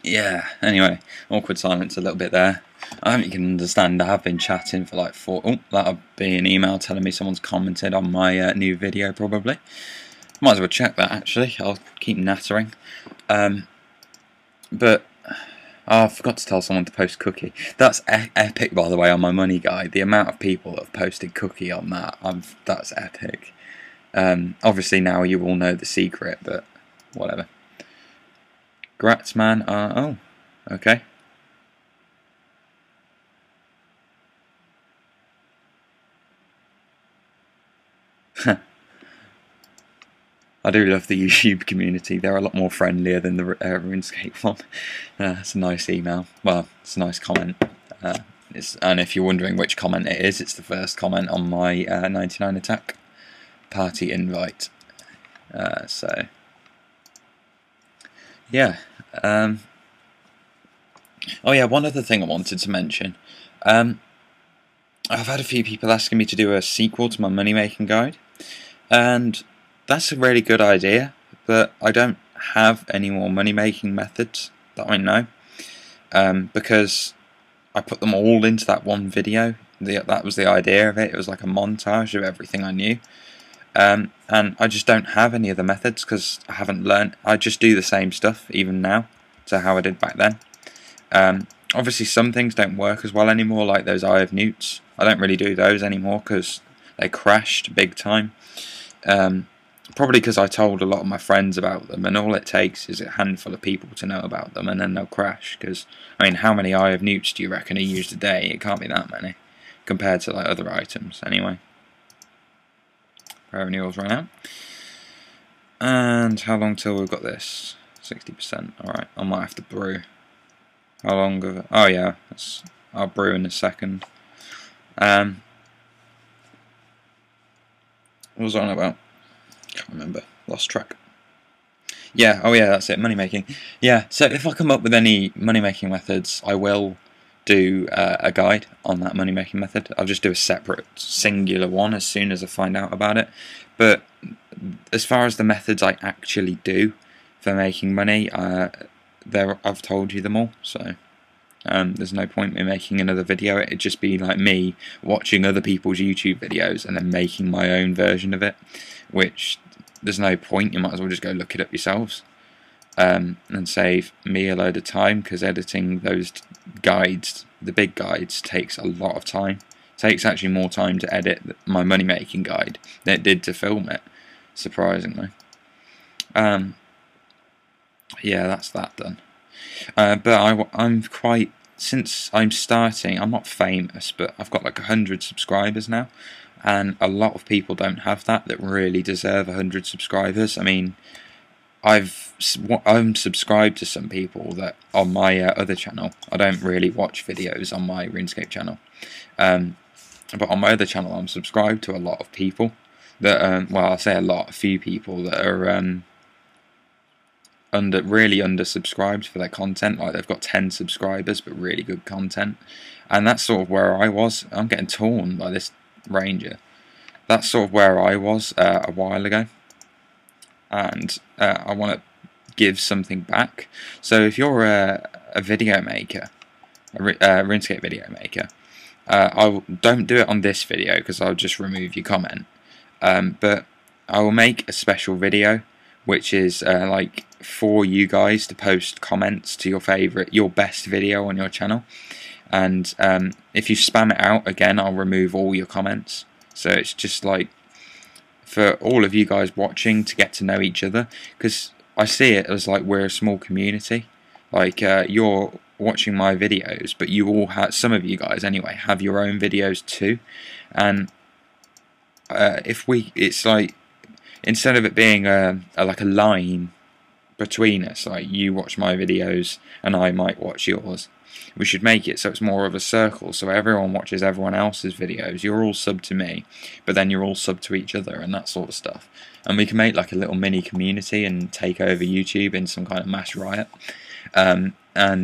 Yeah, anyway, awkward silence a little bit there. I hope you can understand I have been chatting for like that'll be an email telling me someone's commented on my new video probably. Might as well check that actually, I'll keep nattering. But I forgot to tell someone to post cookie. That's epic by the way on my money guide. The amount of people that have posted cookie on that, that's epic. Obviously now you all know the secret, but whatever. Grats, man. Oh, okay. I do love the YouTube community. They're a lot more friendlier than the RuneScape one. It's a nice email. Well, it's a nice comment. And if you're wondering which comment it is, it's the first comment on my 99 attack party invite. So yeah. Oh yeah, one other thing I wanted to mention. I've had a few people asking me to do a sequel to my money making guide, and that's a really good idea, but I don't have any more money making methods that I know, because I put them all into that one video. That was the idea of it. It was like a montage of everything I knew. And I just don't have any of the methods because I haven't learned. I just do the same stuff even now to how I did back then. Obviously some things don't work as well anymore, like those Eye of Newts. I don't really do those anymore because they crashed big time. Probably because I told a lot of my friends about them, and all it takes is a handful of people to know about them and then they'll crash. Because, I mean, how many Eye of Newts do you reckon are used a day? It can't be that many compared to like other items anyway. Prayer renewals run out. And how long till we've got this? 60%. Alright, I might have to brew. How long of it? Oh yeah, I'll brew in a second. What was I on about? Can't remember. Lost track. Yeah, oh yeah, that's it, money making. Yeah, so if I come up with any money making methods, I will do a guide on that money making method. I'll just do a separate singular one as soon as I find out about it. But as far as the methods I actually do for making money, I've told you them all, so there's no point in making another video. It'd just be like me watching other people's YouTube videos and then making my own version of it, which there's no point. You might as well just go look it up yourselves, and save me a load of time, because editing those guides, the big guides, takes a lot of time. It takes actually more time to edit my money making guide than it did to film it, surprisingly. Yeah, that's that done. But I'm quite, since I'm starting, I'm not famous, but I've got like 100 subscribers now, and a lot of people don't have that really deserve 100 subscribers. I mean, I'm subscribed to some people that on my other channel. I don't really watch videos on my RuneScape channel, but on my other channel I'm subscribed to a lot of people that, well, I say a few people that are really undersubscribed for their content. Like they've got 10 subscribers but really good content, and that's sort of where I was. I'm getting torn by this ranger. That's sort of where I was a while ago, and I want to give something back. So if you're a video maker, a RuneScape video maker, don't do it on this video because I'll just remove your comment, but I will make a special video which is like for you guys to post comments to your best video on your channel, and if you spam it out again, I'll remove all your comments. So it's just like for all of you guys watching to get to know each other, because I see it as like we're a small community. Like you're watching my videos, but you all have, some of you guys anyway, have your own videos too, and it's like, instead of it being like a line between us, like you watch my videos and I might watch yours, we should make it so it's more of a circle, so everyone watches everyone else's videos. You're all sub to me, but then you're all sub to each other and that sort of stuff. And we can make like a little mini community and take over YouTube in some kind of mass riot. And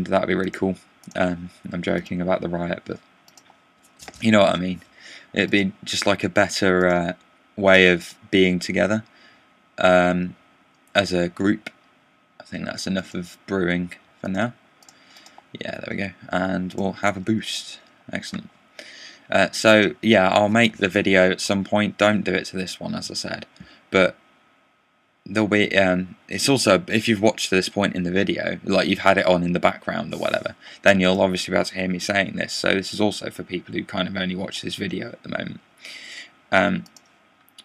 that'd be really cool. I'm joking about the riot, but you know what I mean. It'd be just like a better way of being together as a group. I think that's enough of brewing for now. Yeah, there we go, and we'll have a boost. Excellent. So yeah, I'll make the video at some point. Don't do it to this one, as I said, but there'll be it's also, if you've watched to this point in the video, like you've had it on in the background or whatever, then you'll obviously be able to hear me saying this. So this is also for people who kind of only watch this video at the moment.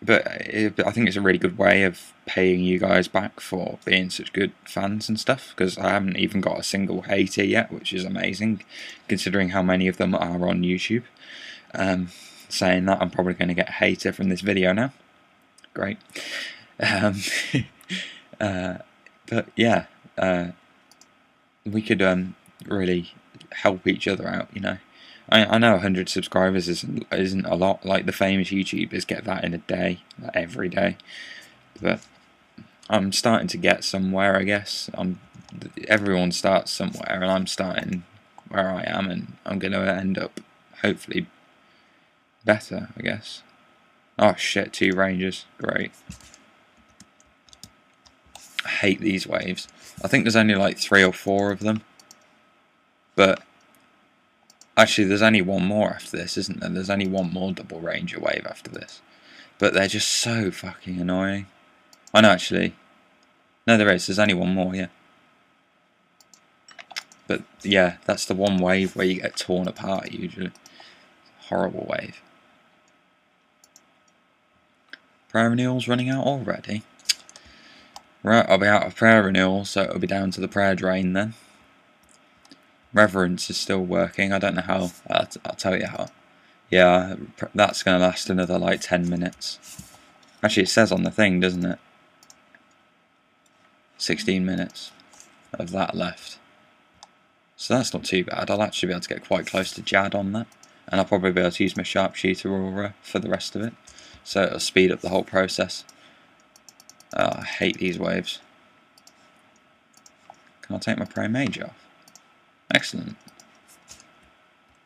But I think it's a really good way of paying you guys back for being such good fans and stuff, because I haven't even got a single hater yet, which is amazing considering how many of them are on YouTube. Saying that, I'm probably going to get a hater from this video now. Great. But yeah, we could really help each other out, you know. I know 100 subscribers isn't a lot. Like the famous YouTubers get that in a day, like every day. But I'm starting to get somewhere, I guess. Everyone starts somewhere, and I'm starting where I am, and I'm going to end up hopefully better, I guess. Oh shit, 2 rangers, great. I hate these waves. I think there's only like 3 or 4 of them, but actually, there's only one more after this, isn't there? There's only one more double ranger wave after this. But they're just so fucking annoying. Oh no, actually. No, there is. There's only one more, yeah. But yeah, that's the one wave where you get torn apart, usually. Horrible wave. Prayer renewal's running out already. Right, I'll be out of prayer renewal, so it'll be down to the prayer drain then. Reverence is still working. I don't know how. I'll tell you how. Yeah, that's going to last another like 10 minutes. Actually, it says on the thing, doesn't it? 16 minutes of that left. So that's not too bad. I'll actually be able to get quite close to Jad on that. And I'll probably be able to use my sharpshooter aura for the rest of it. So it'll speed up the whole process. I hate these waves. Can I take my prey mage off? Excellent.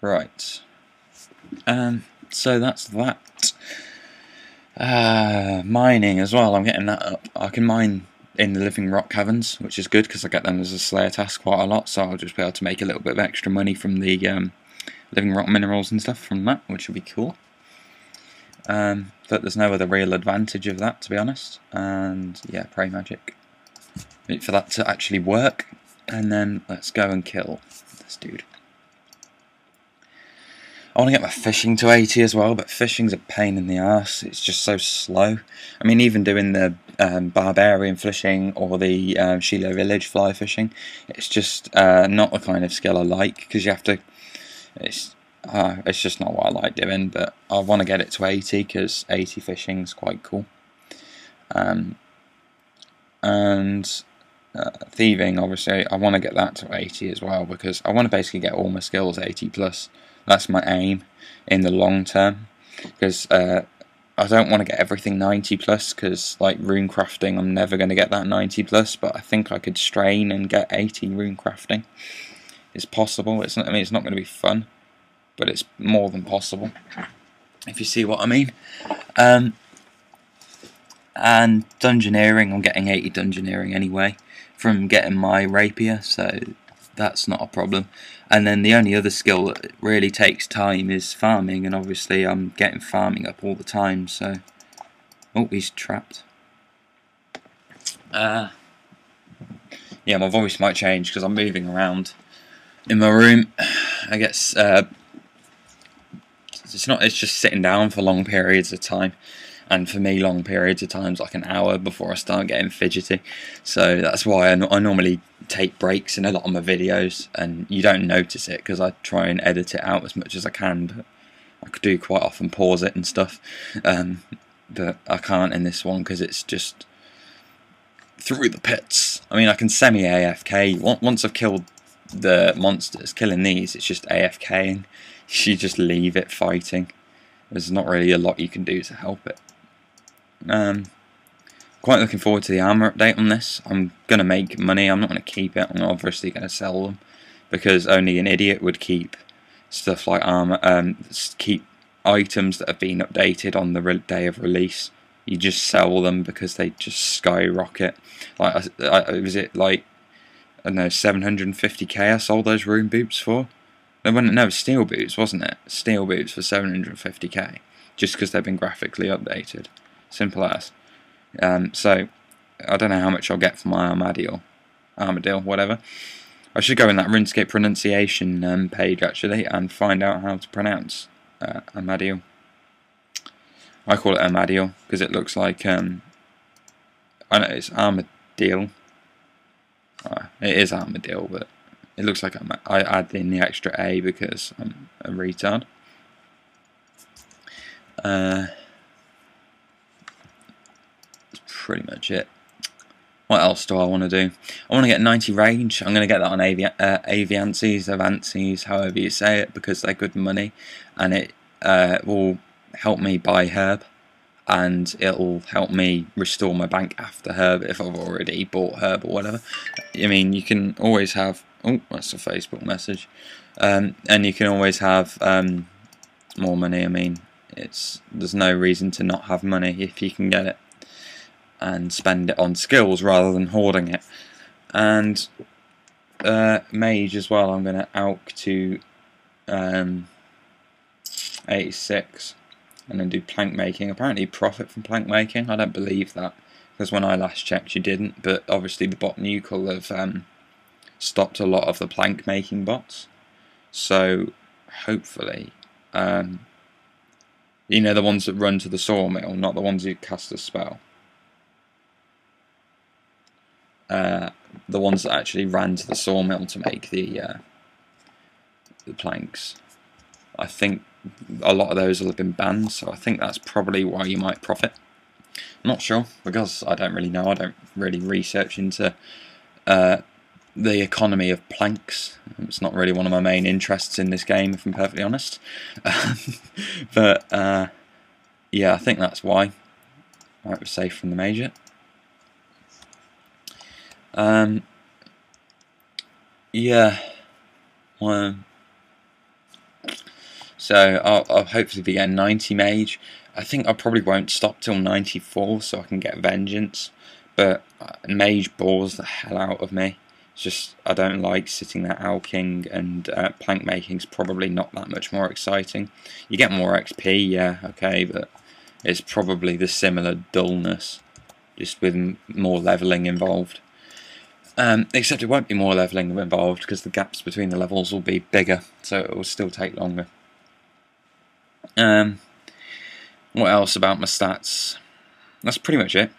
Right. So that's that. Mining as well, I'm getting that up. I can mine in the living rock caverns, which is good because I get them as a slayer task quite a lot, so I'll just be able to make a little bit of extra money from the living rock minerals and stuff from that, which will be cool. But there's no other real advantage of that, to be honest. And yeah, prey magic. Wait for that to actually work. And then let's go and kill this dude. I want to get my fishing to 80 as well, but fishing's a pain in the arse. It's just so slow. I mean, even doing the barbarian fishing or the Shiloh village fly fishing, it's just not the kind of skill I like, because you have to... It's just not what I like doing, but I want to get it to 80 because 80 fishing's quite cool. And thieving, obviously, I want to get that to 80 as well, because I want to basically get all my skills 80 plus. That's my aim in the long term, because I don't want to get everything 90 plus, because like rune crafting, I'm never going to get that 90 plus, but I think I could strain and get 80 rune crafting. It's possible. It's not, I mean, it's not going to be fun, but it's more than possible, if you see what I mean. And dungeoneering, I'm getting 80 dungeoneering anyway from getting my rapier, so that's not a problem. And then the only other skill that really takes time is farming, and obviously I'm getting farming up all the time, so Oh, he's trapped. Yeah, my voice might change because I'm moving around in my room. I guess it's just sitting down for long periods of time, and for me long periods of time is like an hour before I start getting fidgety. So that's why I normally take breaks in a lot of my videos, and you don't notice it because I try and edit it out as much as I can, but I could do quite often pause it and stuff, but I can't in this one because it's just through the pits. I mean, I can semi-AFK. Once I've killed the monsters, killing these, it's just AFKing. You just leave it fighting. There's not really a lot you can do to help it. Quite looking forward to the armour update on this. I'm going to make money. I'm not going to keep it. I'm obviously going to sell them, because only an idiot would keep stuff like armour, keep items that have been updated on the day of release. You just sell them because they just skyrocket. Like, was it like, I don't know, 750k I sold those rune boots for? No, steel boots, wasn't it? Steel boots for 750k, just because they've been graphically updated. Simple as. So, I don't know how much I'll get for my Armadillo, whatever. I should go in that RuneScape pronunciation page, actually, and find out how to pronounce Armadillo. I call it Armadillo because it looks like, I know it's Armadillo. It is Armadillo, but it looks like I add in the extra A because I'm a retard. That's pretty much it. What else do I want to do? I want to get 90 range. I'm going to get that on Avances, however you say it, because they're good money, and it will help me buy herb, and it'll help me restore my bank after herb if I've already bought herb or whatever. I mean, you can always have... Oh, that's a Facebook message. And you can always have more money. I mean, there's no reason to not have money if you can get it, and spend it on skills rather than hoarding it. And mage as well, I'm going to AUK to 86 and then do plank making. Apparently you profit from plank making. I don't believe that, because when I last checked you didn't, but obviously the bot nuke will have stopped a lot of the plank making bots. So hopefully, you know, the ones that run to the sawmill, not the ones who cast a spell. The ones that actually ran to the sawmill to make the planks. I think a lot of those will have been banned, so I think that's probably why you might profit. I'm not sure, because I don't really know. I don't really research into the economy of planks. It's not really one of my main interests in this game, if I'm perfectly honest. But yeah, I think that's why. I was safe from the major. Yeah. So I'll hopefully be getting 90 mage. I think I probably won't stop till 94 so I can get vengeance. But mage bores the hell out of me. It's just, I don't like sitting there AUKing, and plank making's probably not that much more exciting. You get more XP, yeah, okay, but it's probably the similar dullness, just with more levelling involved. Except it won't be more levelling involved because the gaps between the levels will be bigger, so it will still take longer. What else about my stats? That's pretty much it.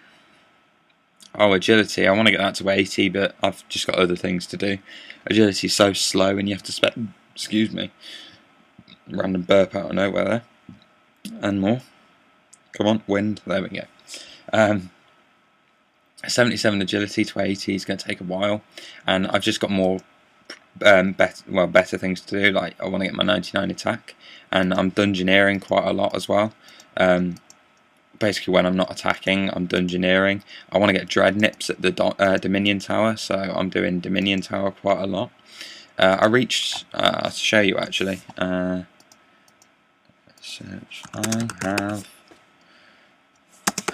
Oh, agility. I want to get that to 80, but I've just got other things to do. Agility is so slow, and you have to spend... Excuse me. Random burp out of nowhere there. And more. Come on, wind. There we go. 77 agility to 80 is going to take a while, and I've just got more better things to do. Like, I want to get my 99 attack, and I'm dungeoneering quite a lot as well. Basically, when I'm not attacking, I'm dungeoneering. I want to get dread nips at the Dominion Tower, so I'm doing Dominion Tower quite a lot. I reached, I'll show you actually. Search. I have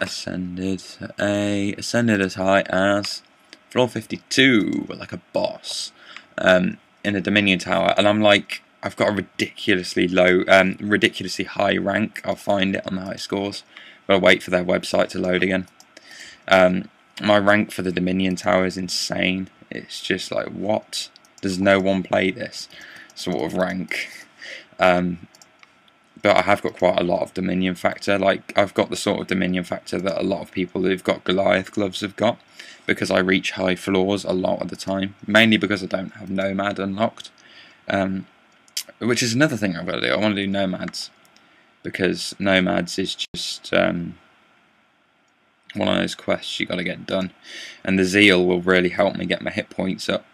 ascended as high as floor 52, like a boss, in the Dominion Tower, and I'm like, I've got a ridiculously high rank. I'll find it on the high scores, I'll wait for their website to load again. My rank for the Dominion Tower is insane. It's just like, what? Does no one play this sort of rank? But I have got quite a lot of Dominion factor. Like, I've got the sort of Dominion factor that a lot of people who've got Goliath gloves have got, because I reach high floors a lot of the time, mainly because I don't have Nomad unlocked, which is another thing I've got to do. I want to do Nomads, because Nomads is just one of those quests you got to get done, and the Zeal will really help me get my hit points up.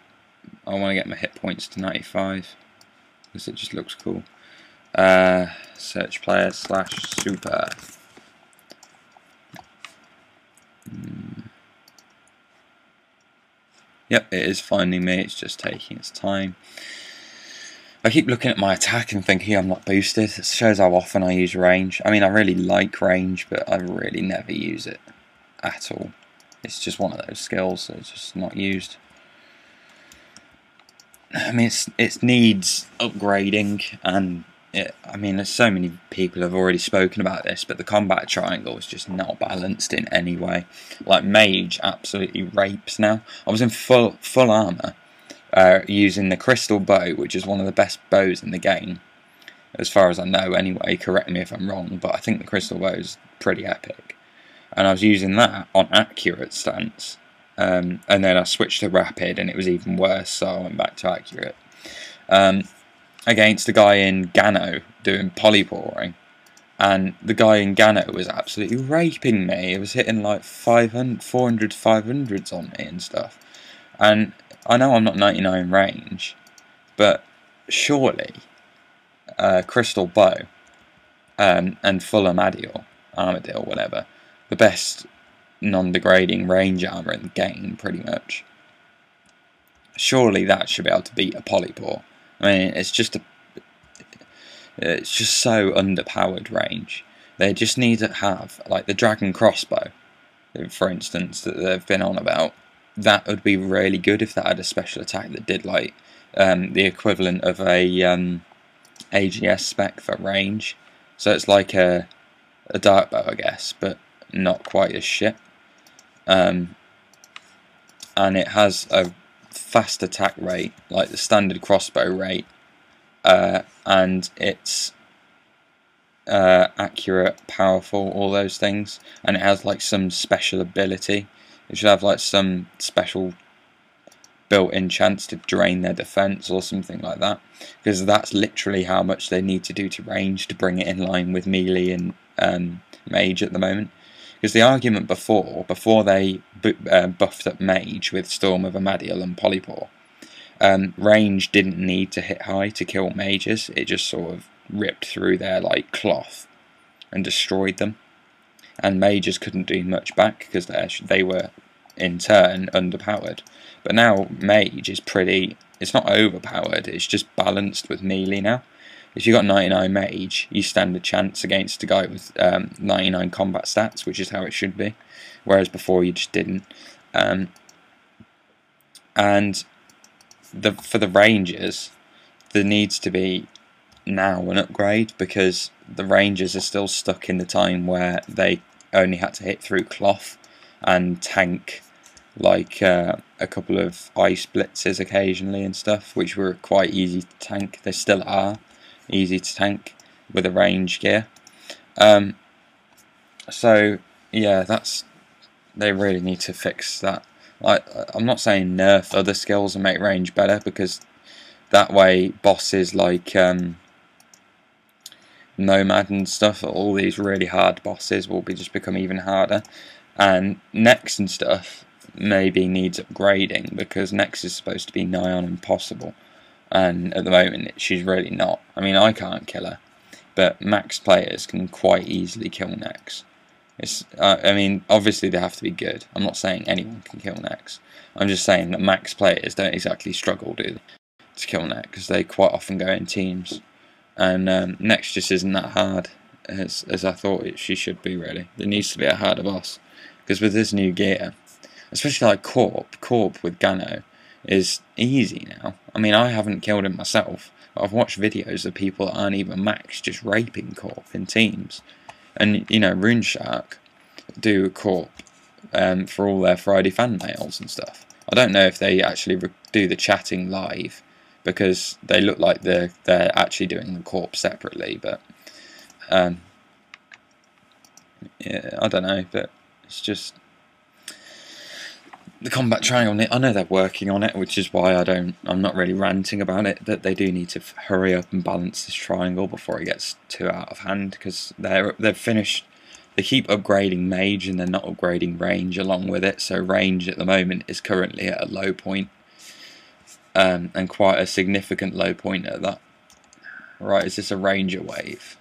I want to get my hit points to 95 because it just looks cool. Search player / super. Yep, it is finding me. It's just taking its time. I keep looking at my attack and thinking I'm not boosted. It shows how often I use range. I mean, I really like range, but I really never use it at all. It's just one of those skills that's just not used. I mean, it needs upgrading, and I mean, there's so many people have already spoken about this, but the combat triangle is just not balanced in any way. Like, Mage absolutely rapes now. I was in full armor, using the crystal bow, which is one of the best bows in the game, as far as I know anyway. Correct me if I'm wrong, but I think the crystal bow is pretty epic. And I was using that on accurate stance, and then I switched to rapid, and it was even worse, so I went back to accurate. Against the guy in Gano doing polyporing, and the guy in Gano was absolutely raping me. It was hitting like 400, 500s on me and stuff. And I know I'm not 99 range, but surely Crystal Bow and full Armadillo, whatever, the best non-degrading range armor in the game, pretty much. Surely that should be able to beat a polypore. I mean, it's just so underpowered range. They just need to have, like, the Dragon Crossbow, for instance, that they've been on about. That would be really good if that had a special attack that did, like, the equivalent of a AGS spec for range. So it's like a dark bow, I guess, but not quite as shit. And it has a fast attack rate, like the standard crossbow rate, and it's accurate, powerful, all those things, and it has like some special ability. It should have like some special built-in chance to drain their defense or something like that, because that's literally how much they need to do to range to bring it in line with melee and mage at the moment. Because the argument before they buffed up mage with Storm of Amadiel and Polypore, range didn't need to hit high to kill mages. It just sort of ripped through their like cloth and destroyed them, and mages couldn't do much back because they were in turn underpowered. But now mage is it's not overpowered, it's just balanced with melee now. If you got 99 mage, you stand a chance against a guy with 99 combat stats, which is how it should be, whereas before you just didn't. And for the rangers, there needs to be now an upgrade, because the rangers are still stuck in the time where they only had to hit through cloth and tank like a couple of ice blitzes occasionally and stuff, which were quite easy to tank. They still are easy to tank with a range gear. So yeah, they really need to fix that. I'm not saying nerf other skills and make range better, because that way bosses like Nomad and stuff, all these really hard bosses will just become even harder. And Nex and stuff maybe needs upgrading, because Nex is supposed to be nigh on impossible, and at the moment she's really not. I mean, I can't kill her, but max players can quite easily kill Nex. I mean, obviously they have to be good. I'm not saying anyone can kill Nex. I'm just saying that max players don't exactly struggle, do they, to kill Nex, because they quite often go in teams. And Nex just isn't that hard as I thought she should be, really. There needs to be a harder boss, because with this new gear, especially like Corp with Gano, is easy now. I mean, I haven't killed him myself. I've watched videos of people that aren't even max just raping Corp in teams. And you know, Rune Shark do a corp for all their Friday fan mails and stuff. I don't know if they actually do the chatting live, because they look like they're actually doing the corp separately, but yeah, I don't know, but it's just the combat triangle. I know they're working on it, which is why I'm not really ranting about it, but they do need to hurry up and balance this triangle before it gets too out of hand, because they've finished. They keep upgrading mage and they're not upgrading range along with it, so range at the moment is currently at a low point, and quite a significant low point at that. Right, is this a ranger wave?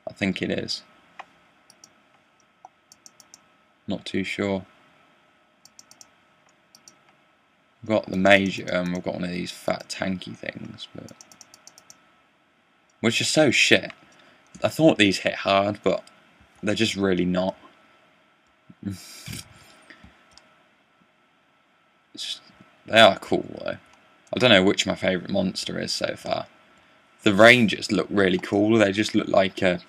I think it is. Not too sure. We've got the major, and we've got one of these fat tanky things, but which is so shit. I thought these hit hard, but they're just really not. They are cool though. I don't know which my favourite monster is so far. The rangers look really cool. They just look like a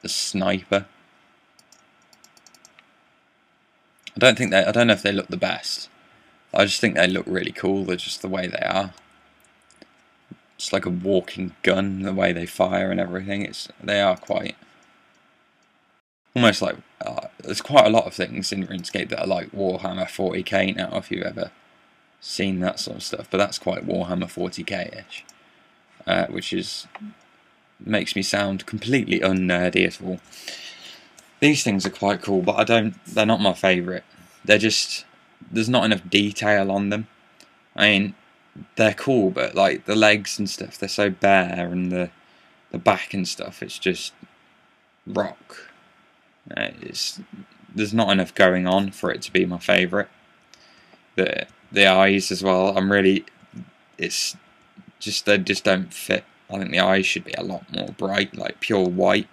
sniper. I don't know if they look the best. I just think they look really cool. They're just the way they are. It's like a walking gun, the way they fire and everything. They are quite almost like there's quite a lot of things in RuneScape that are like Warhammer 40k now, if you've ever seen that sort of stuff. But that's quite Warhammer 40k-ish, which makes me sound completely unnerdy at all. These things are quite cool, but they're not my favourite. There's not enough detail on them. I mean, they're cool, but like the legs and stuff, they're so bare, and the back and stuff, it's just rock. There's not enough going on for it to be my favourite. The eyes as well, they just don't fit. I think the eyes should be a lot more bright, like pure white,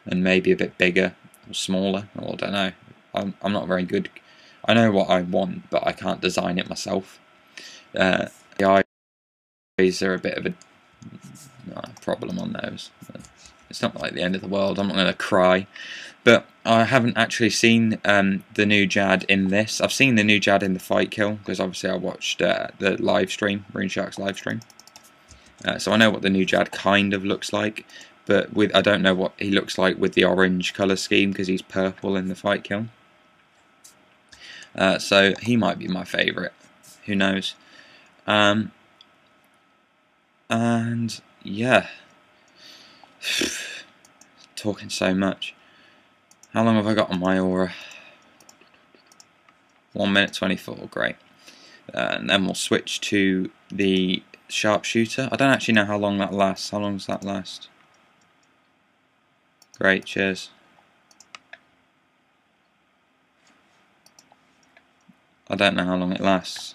and maybe a bit bigger or smaller, or I don't know. I'm not very good. I know what I want, but I can't design it myself. The eyes are a bit of a problem on those. It's not like the end of the world. I'm not going to cry. But I haven't actually seen the new Jad in this. I've seen the new Jad in the fight kill, because obviously I watched the live stream, RuneShark's live stream. So I know what the new Jad kind of looks like, but I don't know what he looks like with the orange colour scheme, because he's purple in the fight kill. So he might be my favourite. Who knows? And yeah, talking so much. How long have I got on my aura? 1 minute 24, great. And then we'll switch to the sharpshooter. I don't actually know how long that lasts. How long does that last? Great, cheers. I don't know how long it lasts.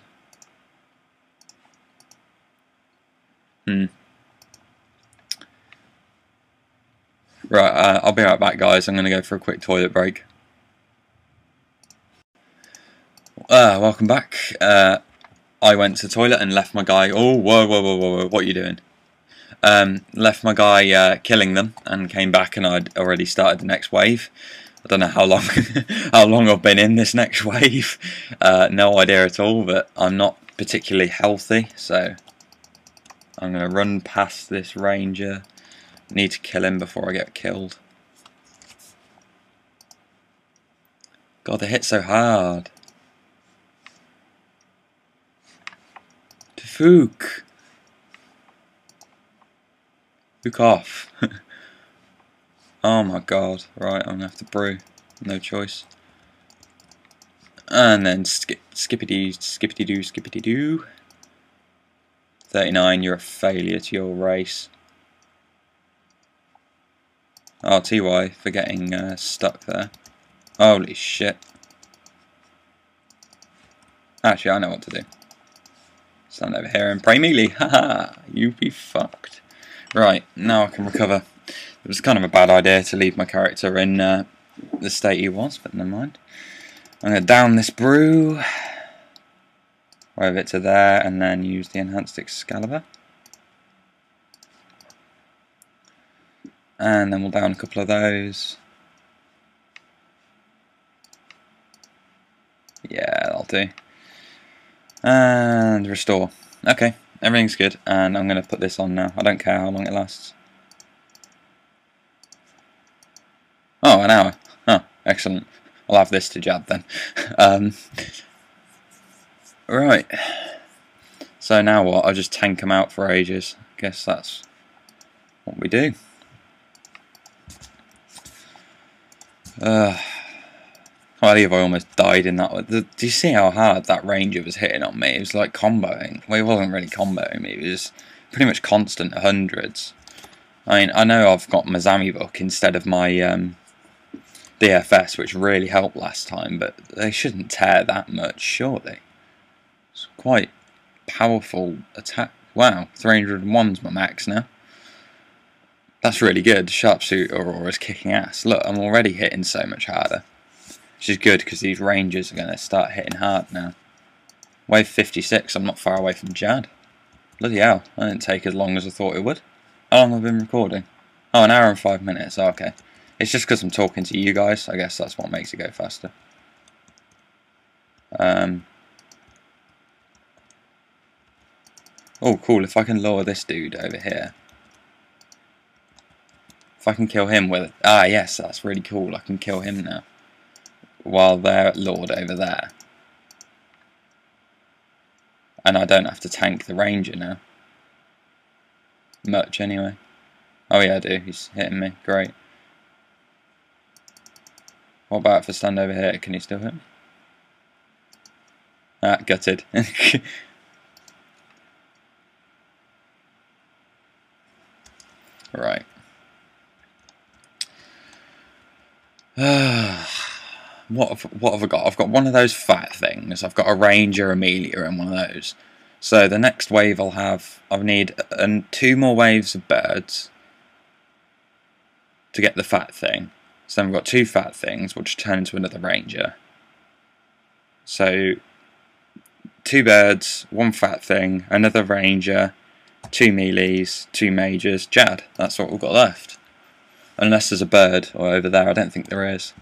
Right, I'll be right back, guys. I'm going to go for a quick toilet break. Welcome back. I went to the toilet and left my guy... Oh, whoa, what are you doing? Left my guy killing them, and came back, and I'd already started the next wave. I don't know how long how long I've been in this next wave. No idea at all, but I'm not particularly healthy, so I'm going to run past this ranger. Need to kill him before I get killed. God, they hit so hard. Fook. Fook off. Oh my god. Right, I'm going to have to brew. No choice. And then skippity-doo. 39, you're a failure to your race. Oh, TY for getting stuck there. Holy shit. Actually, I know what to do. Stand over here and pray melee. Haha, you be fucked. Right, now I can recover. It was kind of a bad idea to leave my character in the state he was, but never mind. I'm going to down this brew. Wave it to there, and then use the enhanced Excalibur. And then we'll down a couple of those. Yeah, that'll do. And restore. Okay, everything's good, and I'm going to put this on now. I don't care how long it lasts. Oh, an hour. Oh, excellent. I'll have this to jab then. Right. So now what? I'll just tank them out for ages. Guess that's what we do. I believe I almost died in that one. Do you see how hard that ranger was hitting on me? It was like comboing. Well, it wasn't really comboing me. It was pretty much constant hundreds. I mean, I know I've got my Zami book instead of my DFS, which really helped last time, but they shouldn't tear that much, surely. It's quite powerful attack. Wow, 301's my max now. That's really good. Sharpsuit Aurora's kicking ass. Look, I'm already hitting so much harder. Which is good because these rangers are going to start hitting hard now. Wave 56, I'm not far away from Jad. Bloody hell, that didn't take as long as I thought it would. How long have I been recording? Oh, an hour and 5 minutes, oh, okay. It's just because I'm talking to you guys, I guess that's what makes it go faster. Oh, cool, if I can lower this dude over here. If I can kill him with... Ah, yes, that's really cool, I can kill him now. While they're Lord over there. And I don't have to tank the ranger now. Much, anyway. Oh yeah, I do, he's hitting me, great. What about if I stand over here, can he still hit me? Ah, gutted. Right. What have I got? I've got one of those fat things. I've got a ranger, Amelia, and one of those. So the next wave I'll need 2 more waves of birds to get the fat thing. So then we've got 2 fat things, which turn into another ranger. So 2 birds, 1 fat thing, another ranger, 2 melees, 2 majors, Jad. That's what we've got left. Unless there's a bird or over there, I don't think there is.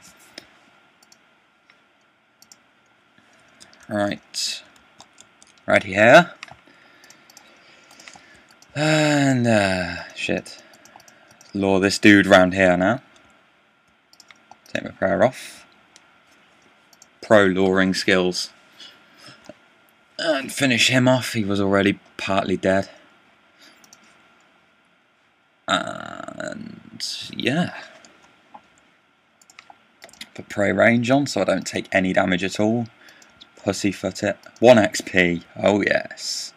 Right. Right here. And, shit. Lure this dude round here now. Take my prayer off. Pro luring skills. And finish him off. He was already partly dead. And yeah. Put prey range on so I don't take any damage at all. Pussyfoot it. 1 XP. Oh yes.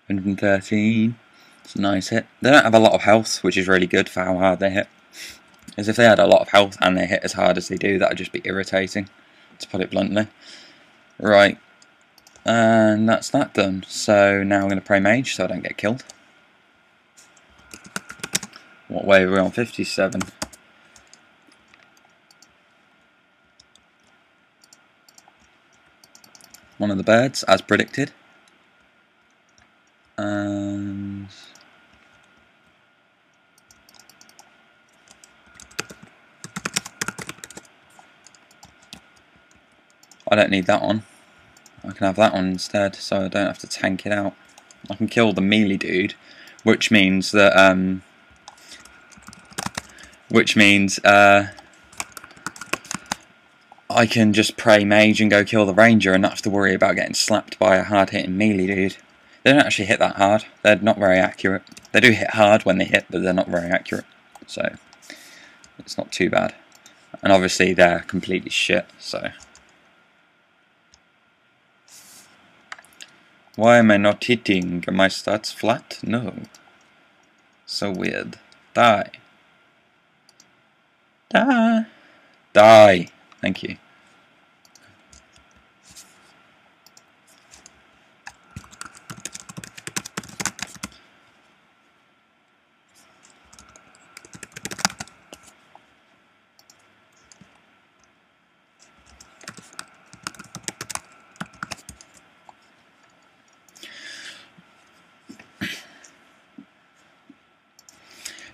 113. It's a nice hit. They don't have a lot of health, which is really good for how hard they hit. As if they had a lot of health and they hit as hard as they do, that would just be irritating, to put it bluntly. Right. And that's that done. So now I'm going to pray mage so I don't get killed. What wave are we on? 57. One of the birds, as predicted. And I don't need that one. I can have that one instead, so I don't have to tank it out. I can kill the melee dude, which means that I can just pray mage and go kill the ranger and not have to worry about getting slapped by a hard-hitting melee dude. They don't actually hit that hard. They're not very accurate. They do hit hard when they hit, but they're not very accurate. So it's not too bad. And obviously they're completely shit, so... Why am I not hitting? Are my stats flat? No. So weird. Die. Die. Die. Thank you.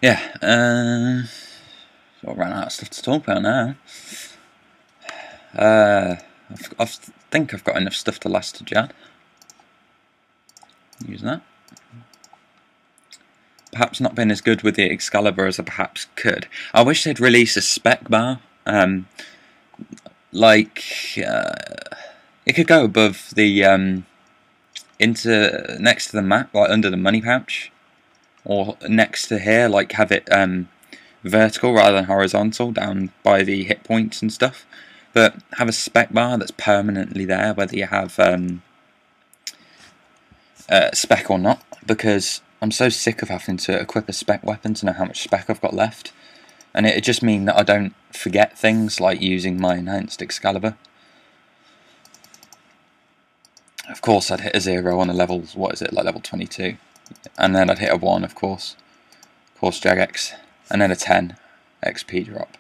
Yeah, I ran out of stuff to talk about now. I think I've got enough stuff to last to Jan. Use that. Perhaps not been as good with the Excalibur as I perhaps could. I wish they'd release a spec bar. It could go above the next to the map, like under the money pouch, or next to here, like have it vertical rather than horizontal, down by the hit points and stuff. But have a spec bar that's permanently there, whether you have spec or not, because I'm so sick of having to equip a spec weapon to know how much spec I've got left, and it'd just mean that I don't forget things like using my enhanced Excalibur. Of course, I'd hit a 0 on a level, what is it, like level 22, and then I'd hit a 1, of course Jagex, and then a 10 XP drop.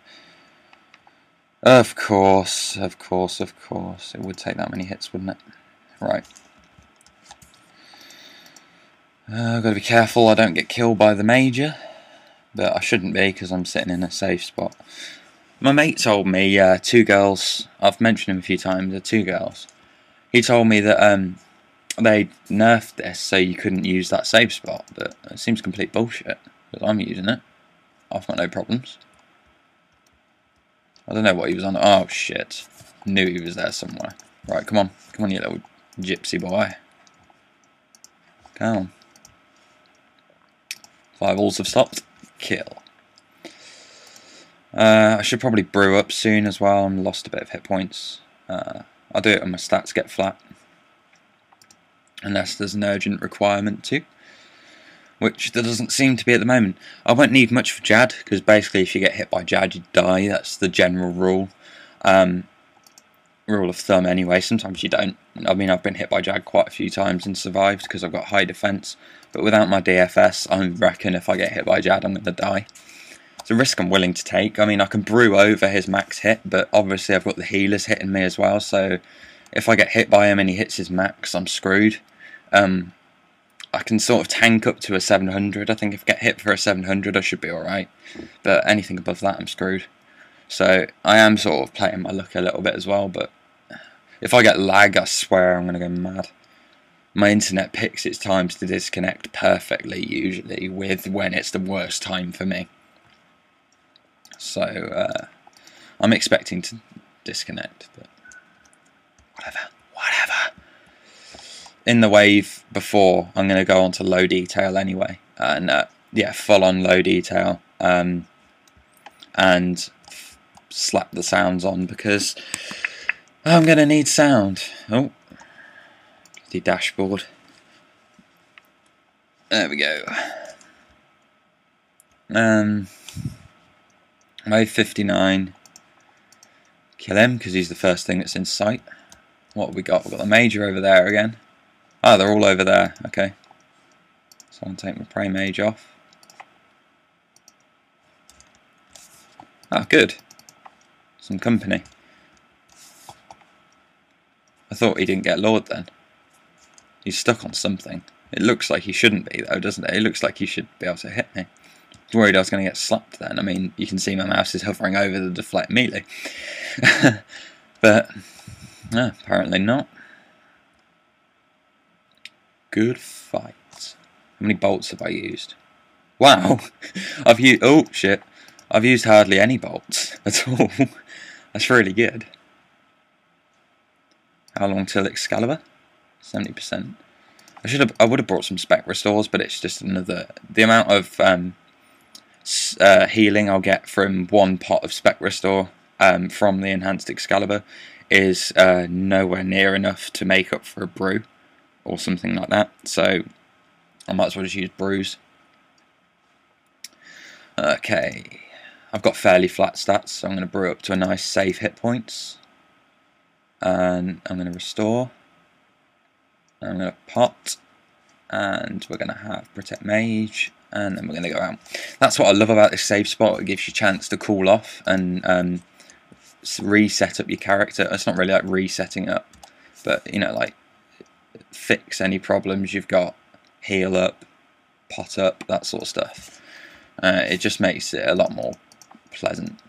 Of course, it would take that many hits, wouldn't it? Right. I've got to be careful I don't get killed by the Major, but I shouldn't be because I'm sitting in a safe spot. My mate told me, 2 girls, I've mentioned him a few times, they're 2 girls. He told me that they nerfed this so you couldn't use that save spot, but it seems complete bullshit, because I'm using it. I've got no problems. I don't know what he was on. Oh shit. Knew he was there somewhere. Right, come on, you little gypsy boy. Come on. 5 alls have stopped. Kill. I should probably brew up soon as well. I'm lost a bit of hit points. I'll do it when my stats get flat, unless there's an urgent requirement to, which there doesn't seem to be at the moment. I won't need much for Jad, because basically if you get hit by Jad you die. That's the general rule. Rule of thumb anyway. Sometimes you don't. I mean, I've been hit by Jad quite a few times and survived because I've got high defense, but without my DFS I reckon if I get hit by Jad I'm going to die. It's a risk I'm willing to take. I mean, I can brew over his max hit, but obviously I've got the healers hitting me as well, so if I get hit by him and he hits his max, I'm screwed. I can sort of tank up to a 700. I think if I get hit for a 700 I should be alright, but anything above that I'm screwed. So I am sort of playing my luck a little bit as well, but if I get lag I swear I'm going to go mad. My internet picks its times to disconnect perfectly, usually, with when it's the worst time for me. So, I'm expecting to disconnect, but whatever. In the wave before, I'm going to go on to low detail anyway, and yeah, full on low detail, and slap the sounds on, because I'm going to need sound. Oh, the dashboard. There we go. Wave 59. Kill him, because he's the first thing that's in sight. What have we got? We've got the Major over there again. Ah, they're all over there. Okay. So I'll take my Prey Mage off. Ah, good. Some company. I thought he didn't get lured then. He's stuck on something. It looks like he shouldn't be though, doesn't it? It looks like he should be able to hit me. I was worried I was going to get slapped then. I mean, you can see my mouse is hovering over the deflect melee. But, no, apparently not. Good fight. How many bolts have I used? Wow! I've used... Oh, shit. I've used hardly any bolts at all. That's really good. How long till Excalibur? 70%. I would have brought some spec restores, but it's just another... The amount of healing I'll get from one pot of spec restore from the enhanced Excalibur is nowhere near enough to make up for a brew or something like that, so I might as well just use brews. Okay, I've got fairly flat stats, so I'm going to brew up to a nice safe hit points, and I'm going to restore, and I'm going to pot, and we're going to have Protect Mage, and then we're going to go out. That's what I love about this save spot. It gives you a chance to cool off and reset up your character. It's not really like resetting up, but you know, like fix any problems you've got, heal up, pot up, that sort of stuff. It just makes it a lot more pleasant.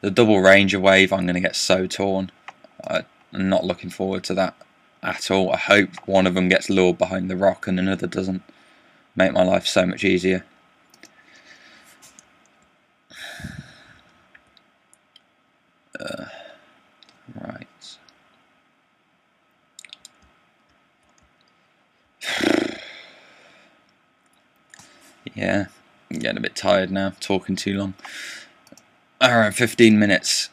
The double Ranger wave, I'm going to get so torn. I'm not looking forward to that at all. I hope one of them gets lured behind the rock and another doesn't. Make my life so much easier. Right. Yeah, I'm getting a bit tired now, talking too long. Around 15 minutes,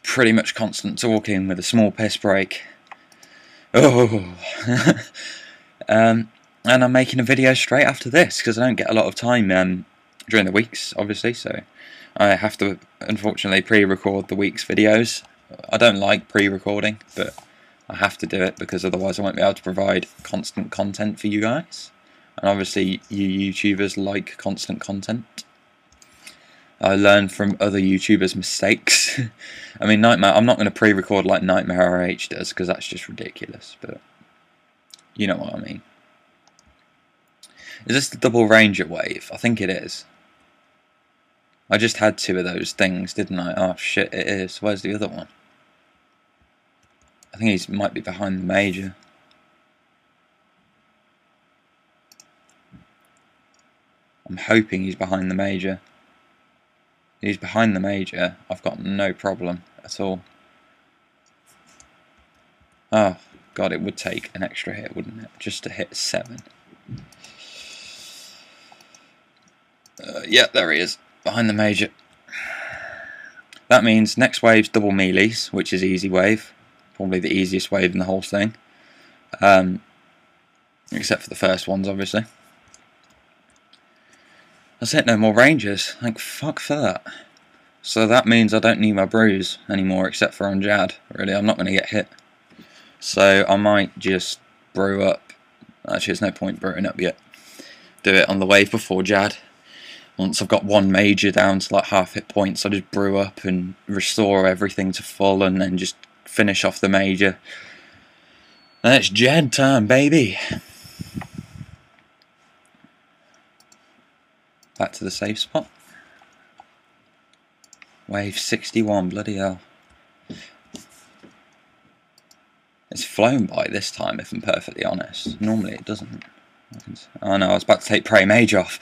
pretty much constant talking with a small piss break. Oh, and I'm making a video straight after this because I don't get a lot of time during the weeks, obviously, so I have to unfortunately pre-record the week's videos. I don't like pre-recording, but I have to do it because otherwise I won't be able to provide constant content for you guys. And obviously you YouTubers like constant content. I learn from other YouTubers' mistakes. I mean, Nightmare, I'm not going to pre-record like Nightmare RH does because that's just ridiculous, but you know what I mean. Is this the double Ranger wave? I think it is. I just had 2 of those things, didn't I? Oh shit, it is. Where's the other one? I think he might be behind the Major. I'm hoping he's behind the Major. If he's behind the Major, I've got no problem at all. Oh, God, it would take an extra hit, wouldn't it? Just to hit 7. Yeah, there he is. Behind the Major. That means next wave's double melees, which is easy wave. Probably the easiest wave in the whole thing. Except for the first ones, obviously. That's it, no more Rangers. Thank fuck for that. So that means I don't need my bruise anymore, except for on Jad. Really, I'm not going to get hit. So I might just brew up. Actually, there's no point brewing up yet. Do it on the wave before Jad. Once I've got one Major down to like half hit points, I just brew up and restore everything to full and then just finish off the Major. And it's Jad time, baby. Back to the safe spot. Wave 61, bloody hell. It's flown by this time, if I'm perfectly honest. Normally it doesn't. Oh no, I was about to take Prey Mage off.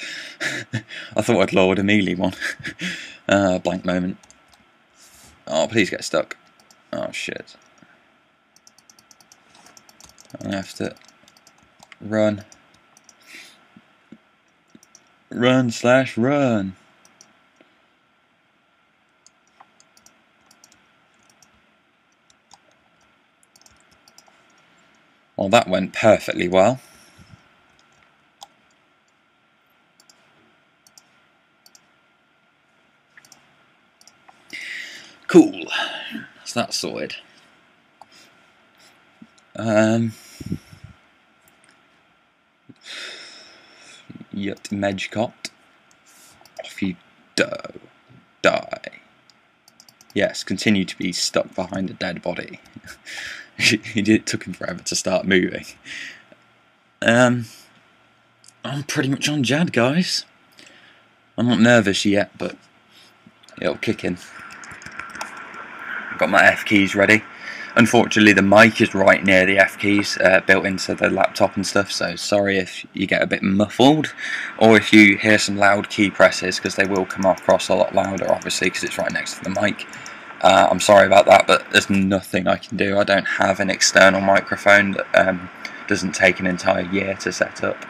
I thought I'd lowered a melee one. Blank moment. Oh, please get stuck. Oh shit. I'm gonna have to run. Run/run. Well, that went perfectly well. Cool. So that's sorted. Yut Medgecot. Off you die. Yes, continue to be stuck behind a dead body. It took him forever to start moving. I'm pretty much on Jad, guys. I'm not nervous yet, but it'll kick in. I've got my F keys ready. Unfortunately, the mic is right near the F keys, built into the laptop and stuff, so sorry if you get a bit muffled, or if you hear some loud key presses, because they will come across a lot louder, obviously, because it's right next to the mic. I'm sorry about that, but there's nothing I can do. I don't have an external microphone that doesn't take an entire year to set up,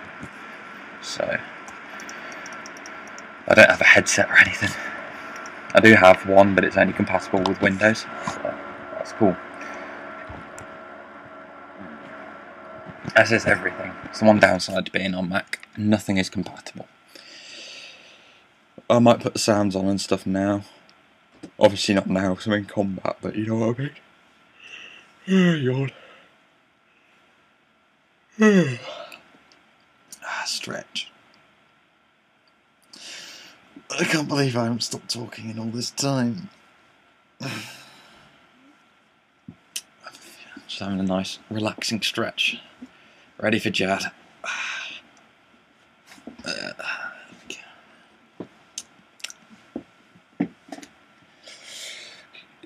so I don't have a headset or anything. I do have one, but it's only compatible with Windows, so that's cool. As is everything. It's the one downside to being on Mac. Nothing is compatible. I might put the sounds on and stuff now. Obviously not now because I'm in combat, but you know what I mean? Yawn. Stretch. I can't believe I haven't stopped talking in all this time. Just having a nice relaxing stretch. Ready for Jad.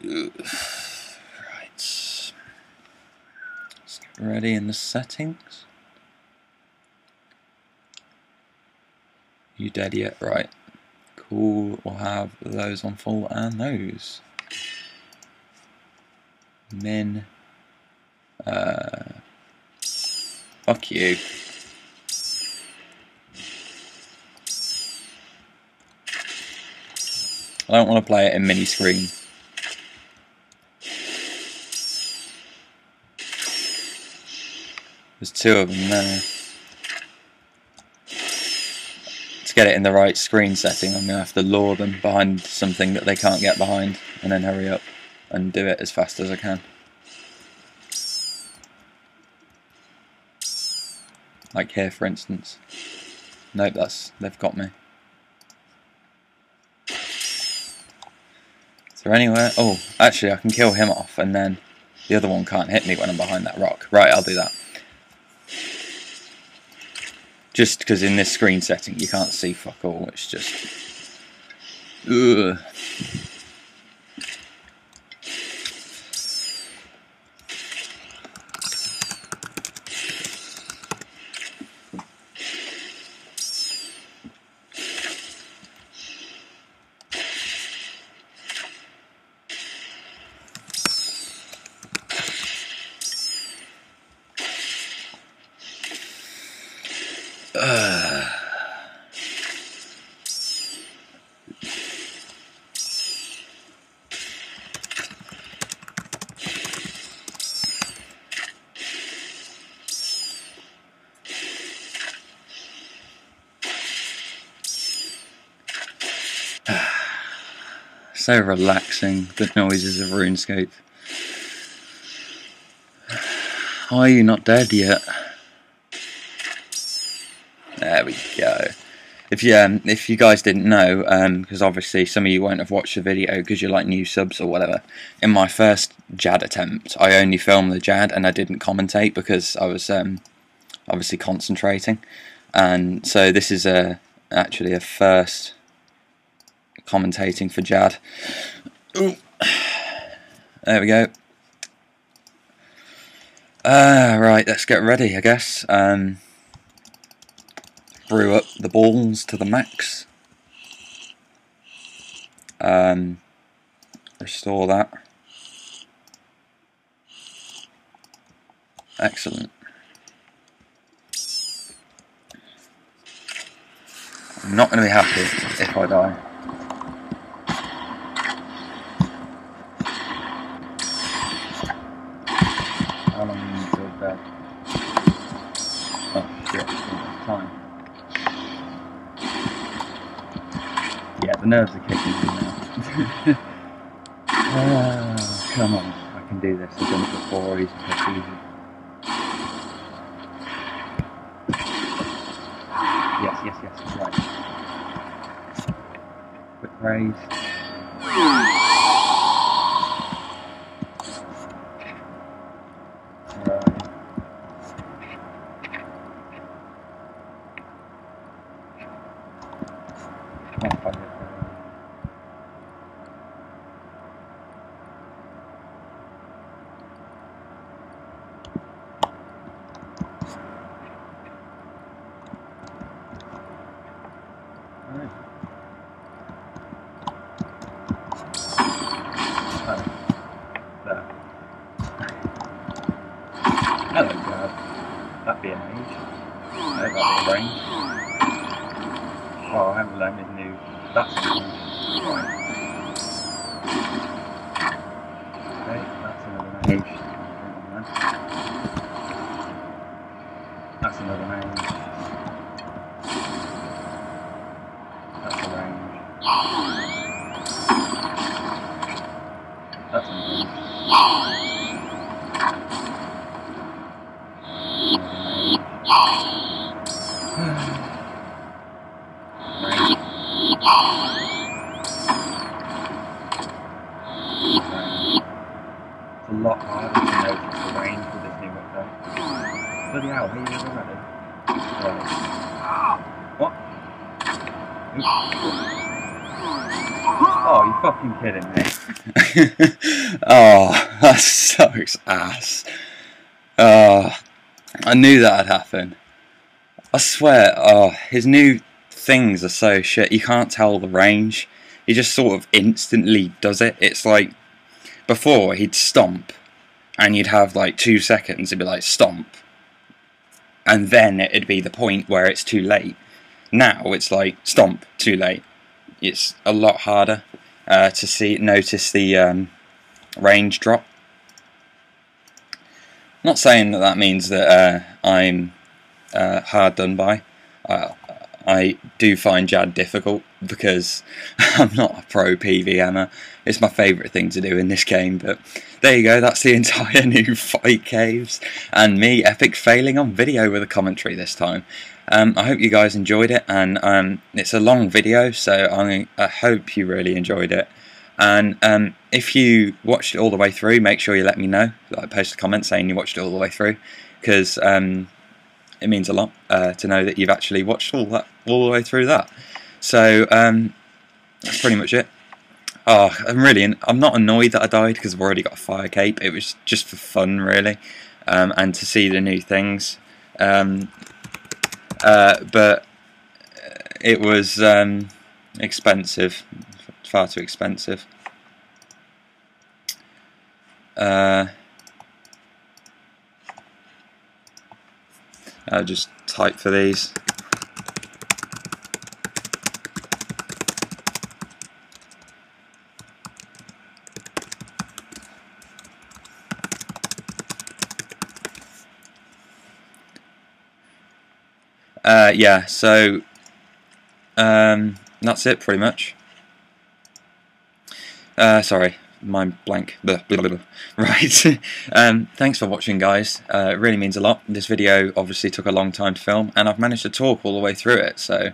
Right. Let's get ready in the settings. You dead yet? Right. Cool. We'll have those on full and those. Min. Fuck you. I don't want to play it in mini screen. There's two of them there. To get it in the right screen setting, I'm going to have to lure them behind something that they can't get behind, and then hurry up and do it as fast as I can. Like here, for instance. Nope, they've got me. Is there anywhere? Oh, actually I can kill him off, and then the other one can't hit me when I'm behind that rock. Right, I'll do that. Just because in this screen setting you can't see fuck all, it's just... Ugh. So relaxing, the noises of RuneScape. Are you not dead yet? There we go. If you guys didn't know, because obviously some of you won't have watched the video because you're like new subs or whatever. In my first Jad attempt, I only filmed the Jad and I didn't commentate because I was obviously concentrating, and so this is actually a first commentating for Jad. Ooh. There we go. Right, let's get ready, I guess. Brew up the balls to the max. Restore that. Excellent. I'm not going to be happy if I die. How long until bed? Oh shit, time. Yeah, the nerves are kicking in now. Come on, I can do this. I've done it before, easy. Yes, right. Quick raise. Hello, God. That'd be an age. That'd be a brain. Oh, I haven't learned his new. That's an age. Right. Okay, that's another age. That's another age. That's a range. That's another age. It's a lot harder to notice the range with this new update. Bloody hell, here he is already. Right. What? Oops. Oh, you fucking kidding me? Oh, that sucks ass. Oh, I knew that'd happen. I swear, oh, his new things are so shit. You can't tell the range. He just sort of instantly does it. It's like, before he'd stomp, and you'd have like 2 seconds, it'd be like stomp. And then it'd be the point where it's too late. Now it's like stomp, too late. It's a lot harder to notice the range drop. Not saying that means that I'm hard done by. I do find Jad difficult because I'm not a pro PVMer. It's my favourite thing to do in this game, but there you go, that's the entire new Fight Caves, and me epic failing on video with a commentary this time. I hope you guys enjoyed it, and it's a long video, so I hope you really enjoyed it. And if you watched it all the way through, make sure you let me know. Like, post a comment saying you watched it all the way through, because it means a lot to know that you've actually watched all the way through that. So that's pretty much it. Oh, I'm not annoyed that I died because I've already got a fire cape. It was just for fun, really, and to see the new things. But it was expensive, far too expensive. I'll just type for these. Yeah, so that's it pretty much. Sorry, mind blank. Blah, blah, blah, blah. Right. Thanks for watching, guys. It really means a lot. This video obviously took a long time to film, and I've managed to talk all the way through it, so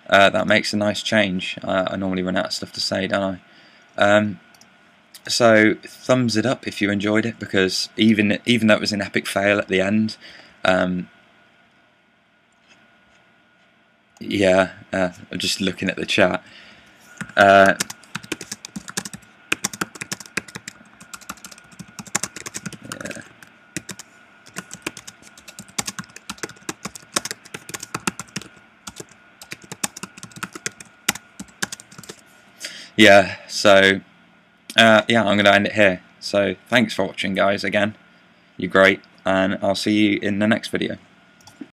that makes a nice change. I normally run out of stuff to say, don't I? So thumbs it up if you enjoyed it, because even though it was an epic fail at the end, yeah, I'm just looking at the chat. Yeah, so yeah, I'm going to end it here. So thanks for watching, guys, again. You're great, and I'll see you in the next video.